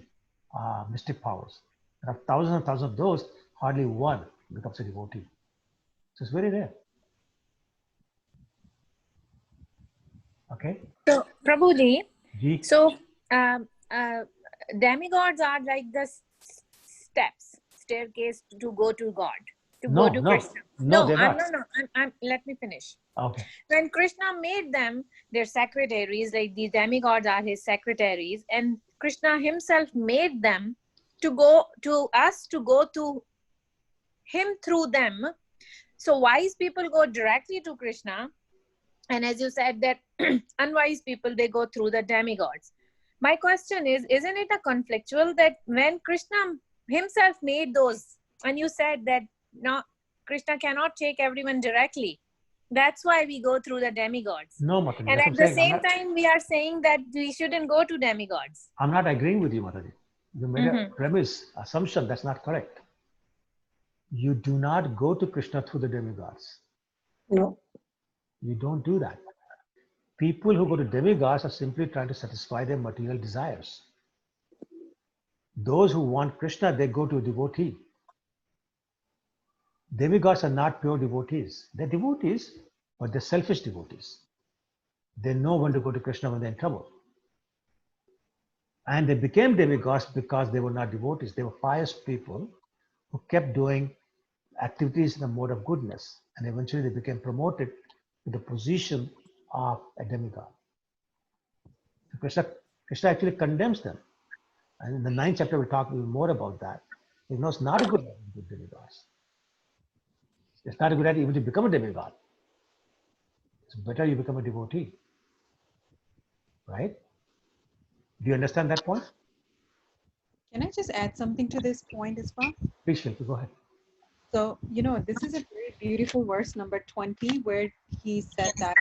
mystic powers. There are thousands and thousands of those, hardly one becomes a devotee. So it's very rare. Okay. So, Prabhuji, so demigods are like the staircase to go to God, to No, go to no, Krishna. no, they're not. Let me finish. Okay. When Krishna made them their secretaries, like these demigods are his secretaries, and Krishna himself made them to go to us, to go to him through them. So wise people go directly to Krishna, and as you said that unwise people, they go through the demigods. My question is, isn't it a conflictual that when Krishna himself made those, and you said that no, Krishna cannot take everyone directly, that's why we go through the demigods. No, Mataji, And that's what at I'm the saying. same time we are saying that we shouldn't go to demigods. I'm not agreeing with you, Mataji. You made a premise, assumption that's not correct. You do not go to Krishna through the demigods. No. You don't do that. People who go to demigods are simply trying to satisfy their material desires. Those who want Krishna, they go to a devotee. Demigods are not pure devotees. They're devotees, but they're selfish devotees. They know when to go to Krishna when they're in trouble. And they became demigods because they were not devotees. They were pious people who kept doing activities in a mode of goodness. And eventually they became promoted to the position of a demigod. Krishna actually condemns them. And in the 9th chapter, we'll talk even more about that. He knows not a good idea to be demigods. It's not a good idea even to become a demigod. It's better you become a devotee. Right? Do you understand that point? Can I just add something to this point as well? Please, Shilpi, go ahead. So, this is a very beautiful verse, number 20, where he said that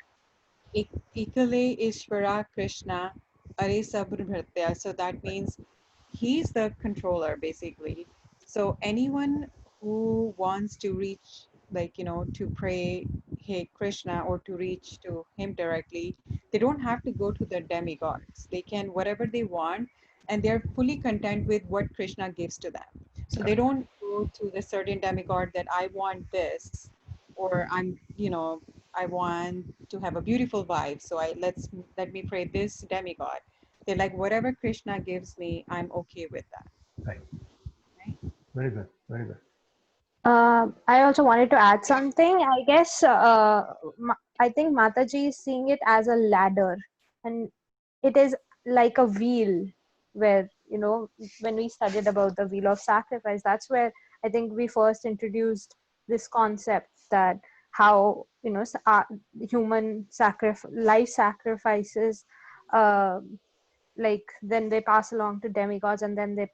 Ikale Ishvara Krishna Are Sabur Bhartya. So that means he's the controller, basically. So anyone who wants to reach, to pray, hey Krishna, or to reach to him directly, they don't have to go to the demigods. They can whatever they want, and they're fully content with what Krishna gives to them. So they don't go to the certain demigod that I want this, or I want to have a beautiful wife, so let me pray this demigod. They're like, whatever Krishna gives me, I'm okay with that. Right. Very good. Very good. I also wanted to add something. I guess I think Mataji is seeing it as a ladder, and it is like a wheel where, when we studied about the wheel of sacrifice, that's where I think we first introduced this concept that how, human life sacrifices, then they pass along to demigods, and then they,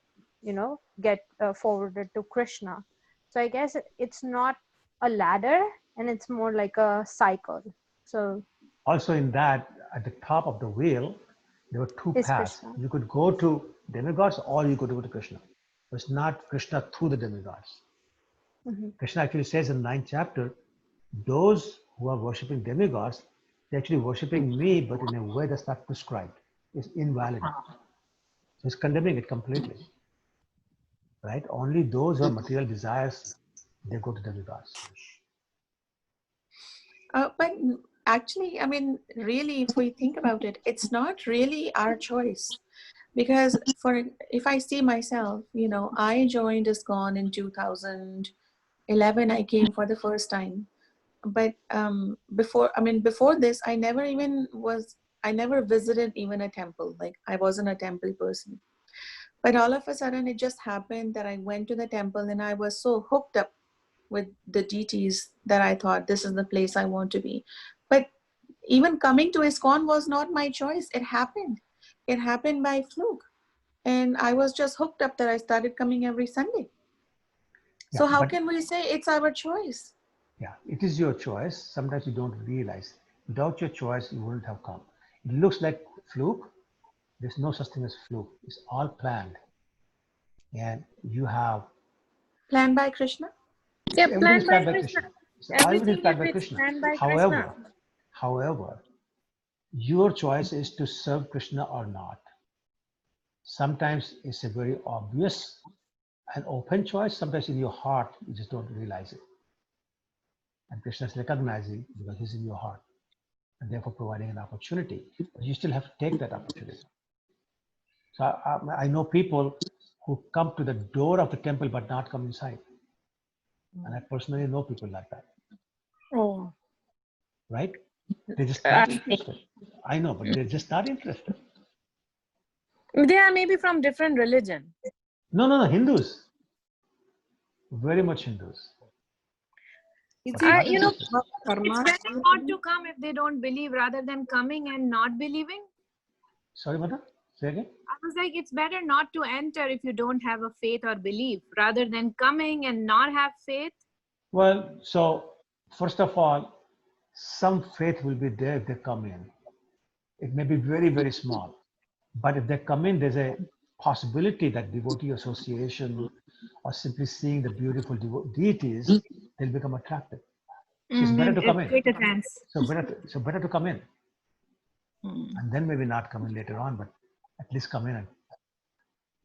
get forwarded to Krishna. So I guess it's not a ladder, and it's more like a cycle. So also in that, at the top of the wheel, there were two paths. Krishna. You could go to demigods or you could go to Krishna. It's not Krishna through the demigods. Krishna actually says in the 9th chapter, those who are worshipping demigods, they're actually worshipping me, but in a way that's not prescribed. It's invalid. So he's condemning it completely. Right? Only those who have material desires, they go to demigods. But actually, I mean, really, if we think about it, it's not really our choice. Because if I see myself, I joined ISKCON in 2011. I came for the first time. But before this, I never visited even a temple. Like, I wasn't a temple person. But all of a sudden, it just happened that I went to the temple, and I was so hooked up with the deities that I thought this is the place I want to be. But even coming to ISKCON was not my choice. It happened. It happened by fluke. And I was just hooked up that I started coming every Sunday. So how can we say it's our choice? Yeah, it is your choice. Sometimes you don't realize. Without your choice, you wouldn't have come. It looks like fluke. There's no such thing as fluke. It's all planned. And you have... Planned by Krishna? Yeah, everything is planned by Krishna. Everything is planned by Krishna. However, your choice is to serve Krishna or not. Sometimes it's a very obvious and open choice. Sometimes in your heart, you just don't realize it. And Krishna is recognizing because he's in your heart and therefore providing an opportunity. But you still have to take that opportunity. So I know people who come to the door of the temple but not come inside. And I personally know people like that, Oh. right? They're just not interested. I know, but they're just not interested. They are maybe from different religion. No, Hindus. Very much Hindus. But they're not You know, interested. it's better not to come if they don't believe rather than coming and not believing. Sorry, Mother? Say again? I was like, it's better not to enter if you don't have a faith or belief rather than coming and not have faith. Well, so first of all, some faith will be there if they come in. It may be very, very small. But if they come in, there's a possibility that devotee association or simply seeing the beautiful deities, they'll become attracted. So it's better to come in. Take a chance. So better to come in. And then maybe not come in later on, but at least come in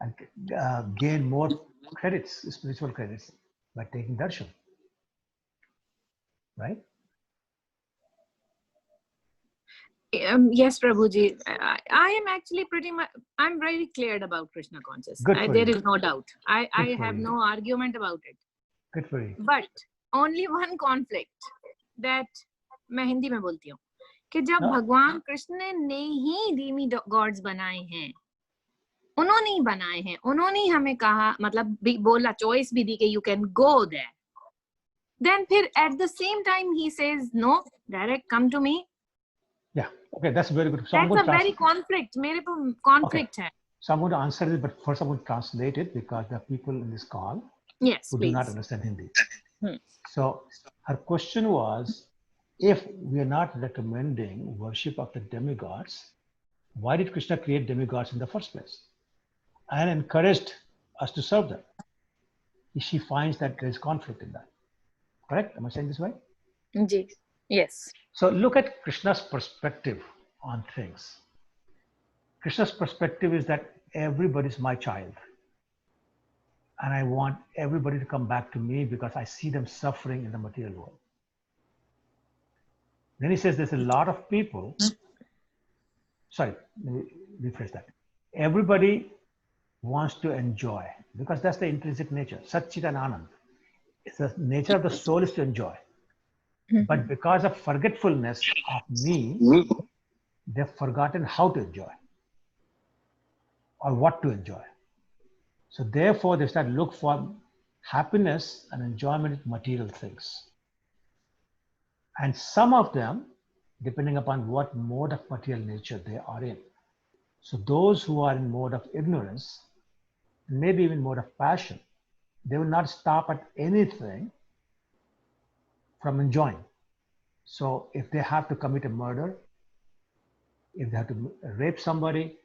and gain more credits, spiritual credits, by taking darshan. Right? Yes, Prabhuji. I am actually pretty much, I'm very clear about Krishna consciousness. There is no doubt. I have no argument about it. Good for you. But only one conflict that मैं हिंदी में बोलती हूँ कि जब भगवान कृष्ण ने ही Demi God's बनाए हैं, उन्होंने ही बनाए हैं, उन्होंने ही हमें कहा, मतलब बोला, चॉइस भी दी कि you can go there. Then फिर at the same time he says no, direct come to me. Yeah, okay, that's very good. So that's a very conflict. मेरे को conflict है. So I'm going to answer it, but first I'm going to translate it because there are people in this call who do not understand Hindi. So her question was, if we are not recommending worship of the demigods, why did Krishna create demigods in the first place and encouraged us to serve them? She finds that there is conflict in that. Correct? Am I saying this right? Yes. So look at Krishna's perspective on things. Krishna's perspective is that everybody is my child. And I want everybody to come back to me because I see them suffering in the material world. Then he says there's a lot of people, sorry, let me rephrase that. Everybody wants to enjoy because that's the intrinsic nature, Sat Chit and Anand. It's the nature of the soul is to enjoy. But because of forgetfulness of me, they've forgotten how to enjoy or what to enjoy. So therefore, they start to look for happiness and enjoyment in material things. And some of them, depending upon what mode of material nature they are in. So those who are in mode of ignorance, maybe even mode of passion, they will not stop at anything from enjoying. So if they have to commit a murder, if they have to rape somebody,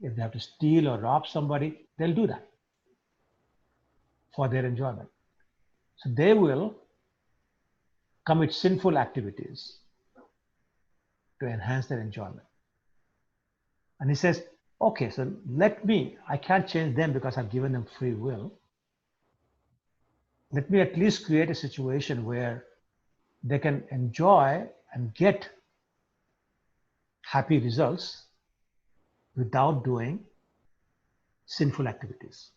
if they have to steal or rob somebody, they'll do that for their enjoyment. So they will commit sinful activities to enhance their enjoyment. And he says, okay, so I can't change them because I've given them free will. Let me at least create a situation where they can enjoy and get happy results without doing sinful activities.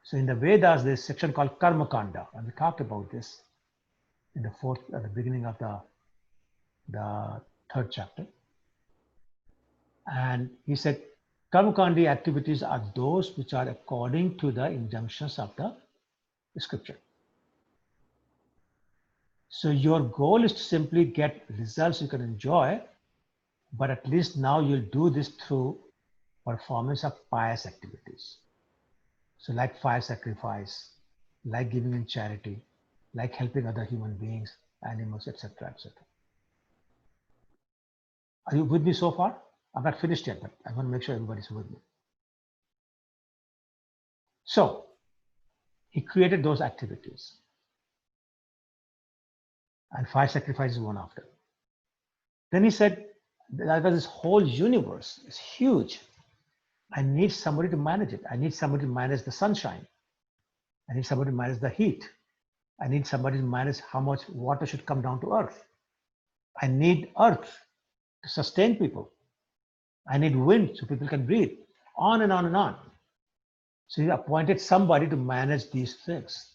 So in the Vedas, there's a section called Karma Kanda, and we talked about this in at the beginning of the third chapter. And he said, Karma Kandi activities are those which are according to the injunctions of the scripture. So your goal is to simply get results you can enjoy, but at least now you'll do this through performance of pious activities. So like fire sacrifice, like giving in charity, like helping other human beings, animals, etc., etc. Are you with me so far? I'm not finished yet, but I want to make sure everybody's with me. So he created those activities. And fire sacrifice is one after. Then he said, that was this whole universe. It's huge. I need somebody to manage it. I need somebody to manage the sunshine. I need somebody to manage the heat. I need somebody to manage how much water should come down to earth. I need earth to sustain people. I need wind so people can breathe. On and on and on. So he appointed somebody to manage these things.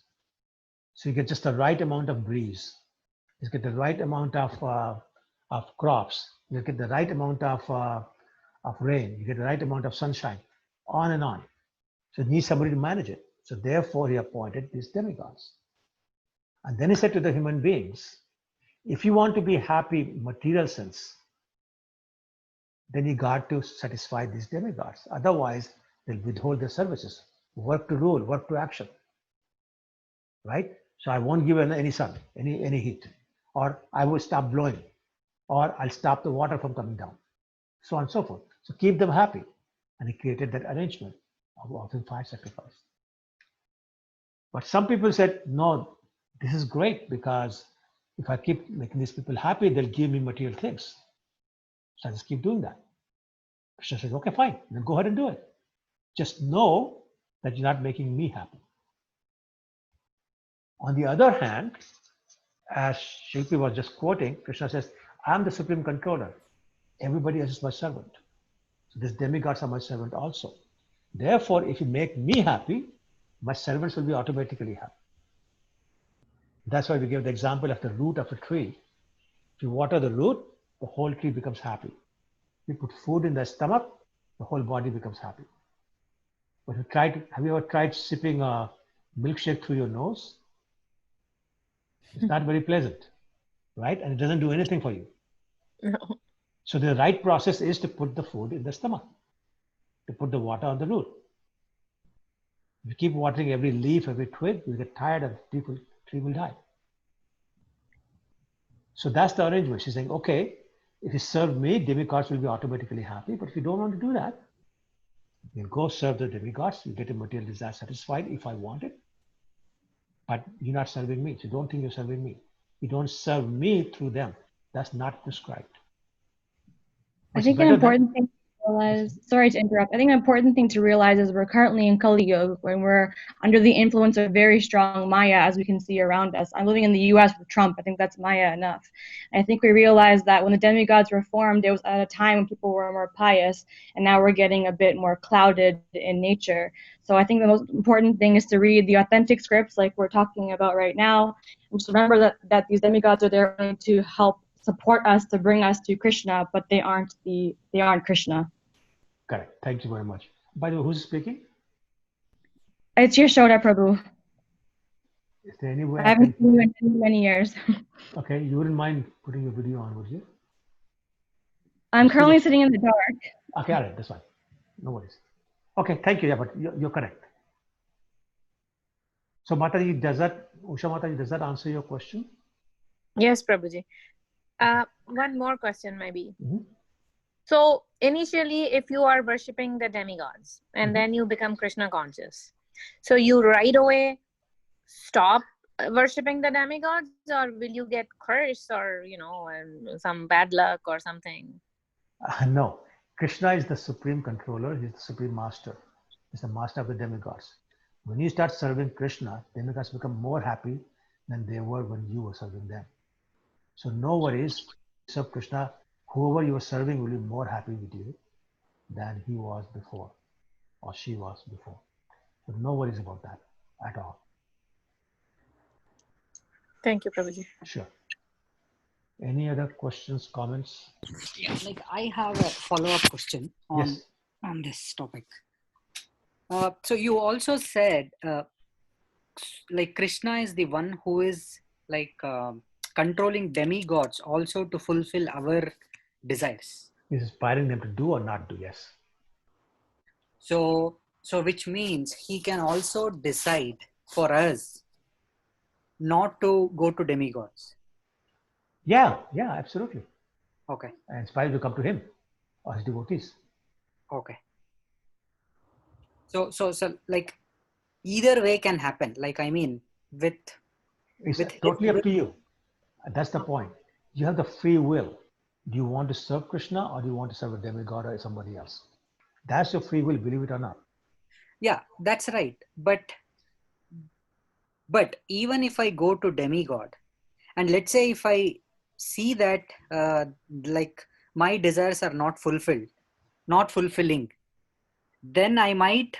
So you get just the right amount of breeze. You get the right amount of crops. You get the right amount of rain. You get the right amount of sunshine, on and on. So you need somebody to manage it. So therefore he appointed these demigods. And then he said to the human beings, if you want to be happy in material sense, then you got to satisfy these demigods. Otherwise, they'll withhold their services. Work to rule, work to action. Right? So I won't give any sun, any heat, or I will stop blowing, or I'll stop the water from coming down, so on and so forth. So keep them happy. And he created that arrangement of offering fire sacrifice. But some people said, no, this is great because if I keep making these people happy, they'll give me material things. So I just keep doing that. Krishna says, okay, fine, then go ahead and do it. Just know that you're not making me happy. On the other hand, as Shilpi was just quoting, Krishna says, I'm the supreme controller. Everybody else is my servant. So these demigods are my servant also. Therefore, if you make me happy, my servants will be automatically happy. That's why we give the example of the root of a tree. If you water the root, the whole tree becomes happy. If you put food in the stomach, the whole body becomes happy. But have you ever tried sipping a milkshake through your nose? It's not very pleasant, right? And it doesn't do anything for you. No. So the right process is to put the food in the stomach, to put the water on the root. If you keep watering every leaf, every twig, you get tired and the tree will die. So that's the arrangement. She's saying, okay, if you serve me, demigods will be automatically happy. But if you don't want to do that, you can go serve the demigods. You get a material desire satisfied if I want it. But you're not serving me. So don't think you're serving me. You don't serve me through them. That's not prescribed. I think an important thing to realize, sorry to interrupt, I think an important thing to realize is we're currently in Kali Yuga, when we're under the influence of very strong Maya, as we can see around us. I'm living in the US with Trump. I think that's Maya enough. And I think we realized that when the demigods were formed, it was at a time when people were more pious, and now we're getting a bit more clouded in nature. So I think the most important thing is to read the authentic scripts like we're talking about right now. And just remember that these demigods are there to help support us, to bring us to Krishna, but they aren't Krishna. Correct. Thank you very much. By the way, who's speaking? It's Yashoda Prabhu. Is there any way I haven't seen you in many years. Okay, you wouldn't mind putting your video on, would you? I'm currently sitting in the dark. Okay, all right, that's fine. No worries. Okay, thank you. Yeah, but you're correct. So Mataji, Usha Mataji, does that answer your question? Yes, Prabhuji. One more question maybe. So initially, if you are worshipping the demigods and then you become Krishna conscious, so you right away stop worshipping the demigods, or will you get cursed or, some bad luck or something? No. Krishna is the supreme controller. He's the supreme master. He's the master of the demigods. When you start serving Krishna, demigods become more happy than they were when you were serving them. So no worries. Serve Krishna, whoever you are serving will be more happy with you than he was before or she was before. So no worries about that at all. Thank you, Prabhuji. Sure. Any other questions, comments? Yeah, like I have a follow-up question on this topic. So you also said like Krishna is the one who is like controlling demigods also to fulfill our desires. He's inspiring them to do or not do, yes. So which means he can also decide for us not to go to demigods. Yeah, absolutely. Okay. And inspire to come to him or his devotees. Okay. So like either way can happen. Like, I mean, it's totally up to you. That's the point. You have the free will. Do you want to serve Krishna or do you want to serve a demigod or somebody else? That's your free will, believe it or not. Yeah, that's right. But even if I go to demigod, and let's say if I see that like my desires are not fulfilling, then I might,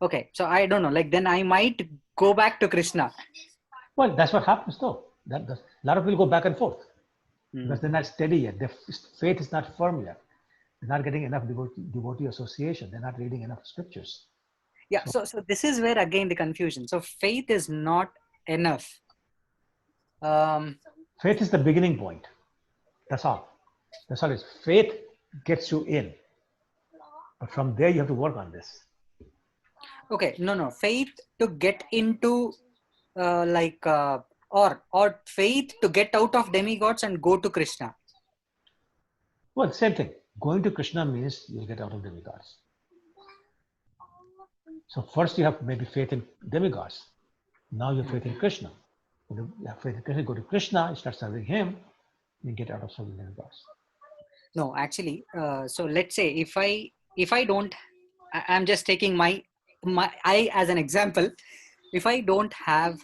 okay, so I don't know, like then I might go back to Krishna. Well, that's what happens though. A lot of people go back and forth because they're not steady yet. Their faith is not firm yet. They're not getting enough devotee association. They're not reading enough scriptures. Yeah, so this is where again the confusion. So faith is not enough. Faith is the beginning point. That's all. That's all it is. Faith gets you in. But from there, you have to work on this. Okay, no. Faith to get into or faith to get out of demigods and go to Krishna. Well, same thing. Going to Krishna means you'll get out of demigods. So first you have maybe faith in demigods. Now you have faith in Krishna. You have faith in Krishna, go to Krishna, you start serving him, you get out of serving demigods. No, actually, so let's say if I don't, I'm just taking I as an example. If I don't have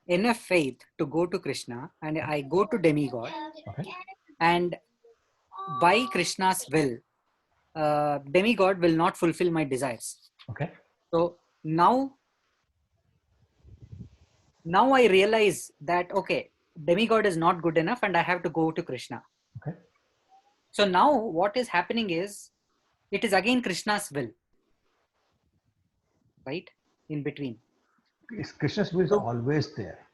enough faith to go to Krishna and I go to demigod, okay, and by Krishna's will, demigod will not fulfill my desires. Okay. So now I realize that, okay, demigod is not good enough and I have to go to Krishna. Okay. So now what is happening is, it is again Krishna's will, right? In between. Krishna's will is always there.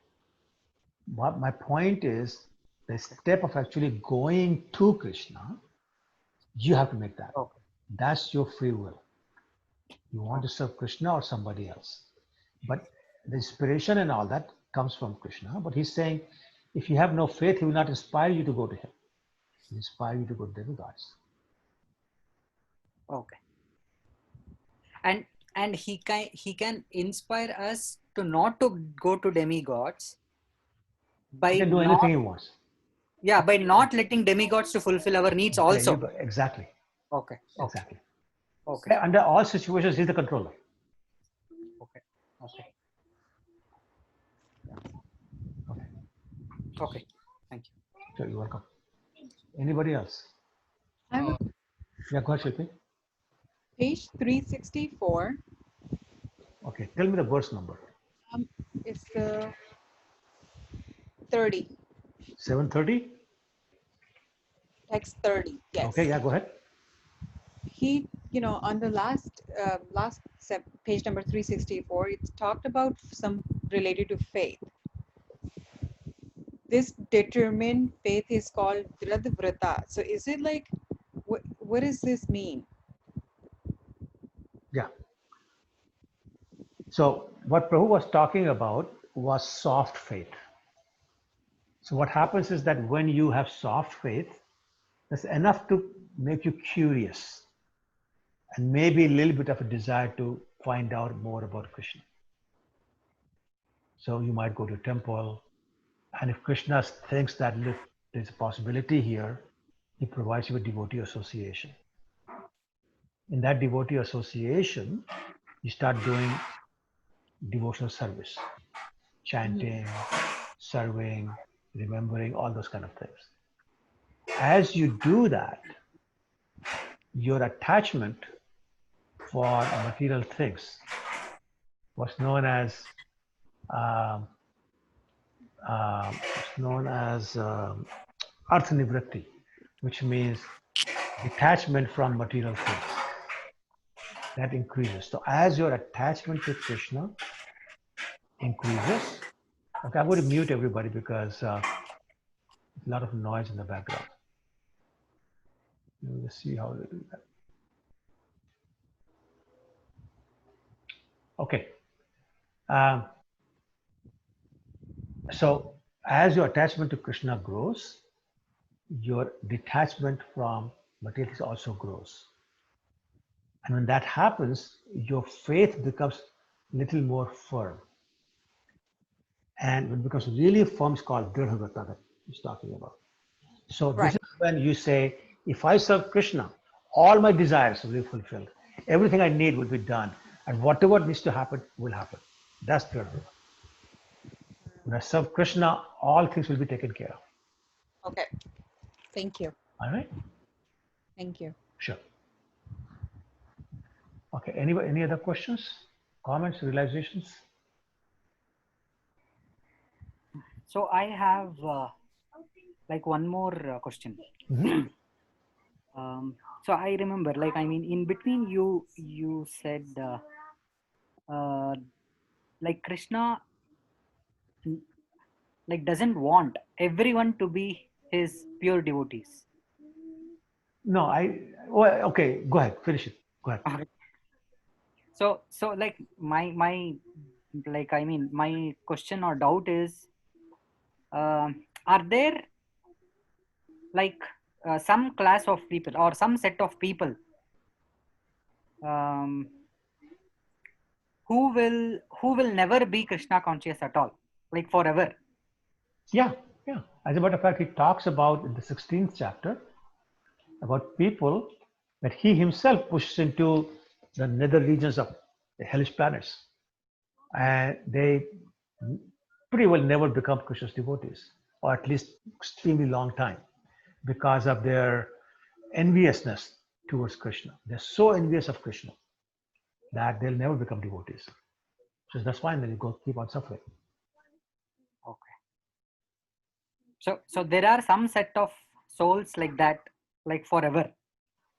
But my point is, the step of actually going to Krishna, you have to make that. Okay. That's your free will. You want to serve Krishna or somebody else. But the inspiration and all that comes from Krishna. But he's saying, if you have no faith, he will not inspire you to go to him. He'll inspire you to go to demigods. Okay. And he can inspire us to not to go to demigods by he can do anything he wants. Yeah, by not letting demigods to fulfill our needs also. Exactly. Okay. Exactly. Okay. Under all situations, he's the controller. Okay. Okay. Thank you. Sure, you're welcome. Anybody else? Yeah, go ahead, Shilpi. Page 364. Okay, tell me the verse number. It's 30. 730? Text 30, yes. Okay, yeah, go ahead. He, on the last page number 364, it talked about some related to faith. This determined faith is called Dridvrata. So is it like, what does this mean? Yeah. So what Prabhu was talking about was soft faith. So what happens is that when you have soft faith, that's enough to make you curious and maybe a little bit of a desire to find out more about Krishna. So you might go to a temple, and if Krishna thinks that there's a possibility here, he provides you with devotee association. In that devotee association, you start doing devotional service, chanting, serving, remembering, all those kind of things. As you do that, your attachment for material things, what's known as artha nivritti, which means detachment from material things, that increases. So as your attachment to Krishna increases, okay, I'm going to mute everybody because a lot of noise in the background. Let's see how they do that. Okay. So as your attachment to Krishna grows, your detachment from material things also grows. And when that happens, your faith becomes a little more firm. And when it becomes really firm, it's called Dridvrata that he's talking about. So this is when you say, if I serve Krishna, all my desires will be fulfilled. Everything I need will be done. And whatever needs to happen will happen. That's Dridvrata. When I serve Krishna, all things will be taken care of. Okay. Thank you. All right? Thank you. Sure. Okay. Any other questions, comments, realizations? So I have like one more question. So I remember, like, I mean, in between you said like Krishna like doesn't want everyone to be his pure devotees. No, well, okay, go ahead, finish it. Go ahead. So like my like I mean my question or doubt is, are there like some class of people or some set of people who will never be Krishna conscious at all, like forever? Yeah. As a matter of fact, he talks about in the 16th chapter about people that he himself pushes into the nether regions of the hellish planets, and they pretty well never become Krishna's devotees, or at least extremely long time, because of their enviousness towards Krishna. They're so envious of Krishna that they'll never become devotees. So that's fine. Then you go keep on suffering. Okay. So there are some set of souls like that, like forever.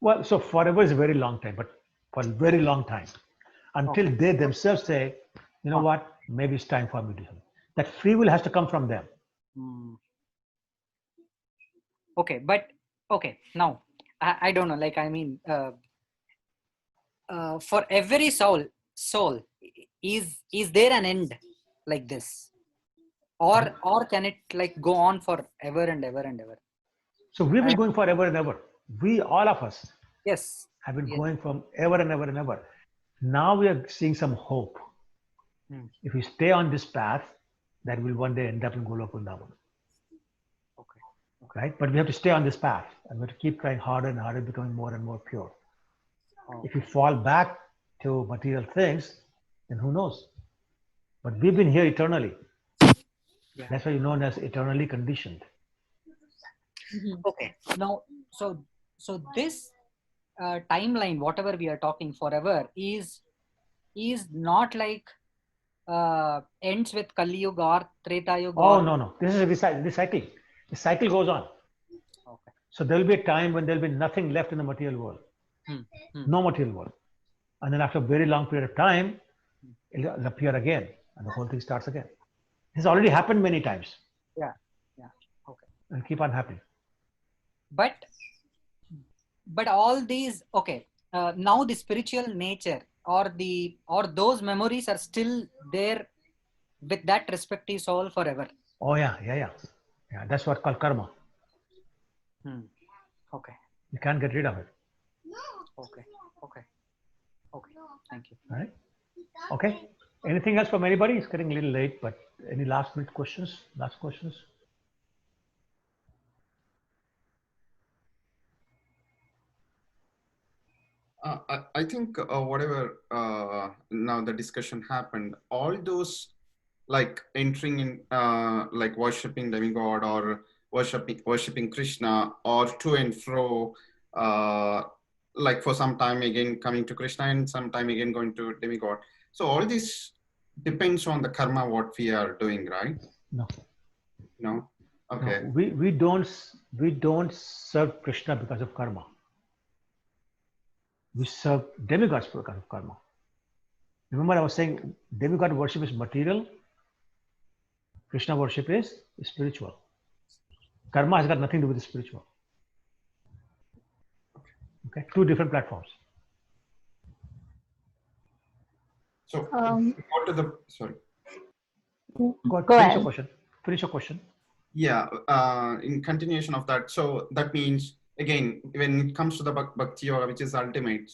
Well, so forever is a very long time, but for a very long time, until they themselves say, you know what, maybe it's time for me to do something. That free will has to come from them. Okay, but okay, now I don't know, like I mean, for every soul, is there an end like this, or can it like go on for ever and ever and ever? So we've been going forever and ever. We, all of us, yes, have been going from ever and ever and ever. Now we are seeing some hope. If we stay on this path, that will one day end up in Goloka Vrindavan. Okay. Right? But we have to stay on this path, and we have to keep trying harder and harder, becoming more and more pure. If you fall back to material things, then who knows? But we've been here eternally. That's why you're known as eternally conditioned. Okay. Now, so this timeline, whatever we are talking forever, is not like ends with Kali Yuga or Treta Yuga. Oh, no. This is a cycle. The cycle goes on. Okay. So there will be a time when there will be nothing left in the material world. No material world. And then after a very long period of time, it will appear again, and the whole thing starts again. This has already happened many times. Yeah. Okay. And keep on happening. But all these, okay, now the spiritual nature or those memories are still there with that respective soul forever. Oh yeah. That's what called karma. Okay. You can't get rid of it. Okay. Thank you. All right. Okay. Anything else from anybody? It's getting a little late, but any last minute questions? Last questions? I think whatever now the discussion happened, all those like entering in like worshipping demigod or worshipping Krishna, or to and fro, like for some time again coming to Krishna and some time again going to demigod. So all this depends on the karma what we are doing, right? No. Okay. No, we don't serve Krishna because of karma. We serve demigods because of karma. Remember, I was saying demigod worship is material. Krishna worship is spiritual. Karma has got nothing to do with the spiritual. Okay, two different platforms. So go to the sorry. Go ahead. Finish your question. Yeah, in continuation of that, so that means again when it comes to the bhakti yoga, which is ultimate,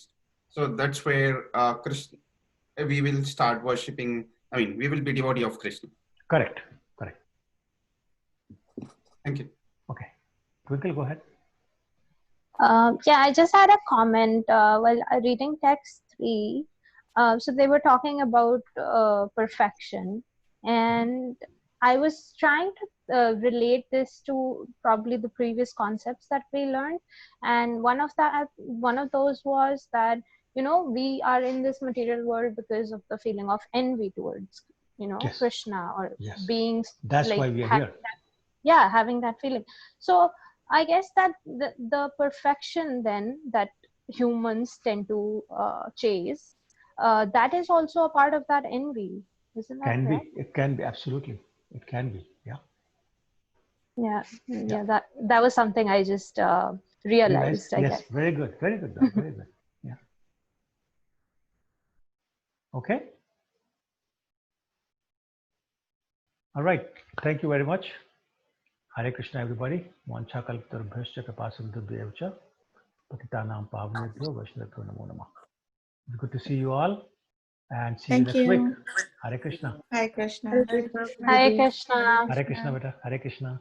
so that's where Krishna, we will start worshipping. I mean, we will be devotee of Krishna. Correct. Thank you. Okay, Twinkle, go ahead. Yeah, I just had a comment while reading text 3. So they were talking about perfection, and I was trying to relate this to probably the previous concepts that we learned, and one of those was that we are in this material world because of the feeling of envy towards you know, Yes. Krishna, or Yes. being That's like why we are here. yeah, having that feeling. So I guess that the perfection then that humans tend to chase, that is also a part of that envy, isn't that Can correct? be. It can be, absolutely. It can be. Yeah. Yeah, that was something I just realized, I Yes, guess. very good. Very good, though. Very good. Yeah. Okay. All right. Thank you very much. Hare Krishna, everybody. Vancha kalpatarubhyascha kripasindhubhyevcha patitanam pavanebhyo vaishnavibhyo namo namah. It's good to see you all, and see you Thank next week. you. Hare Krishna. Hare Krishna. Hare Krishna. Hare Krishna, beta. Hare Krishna.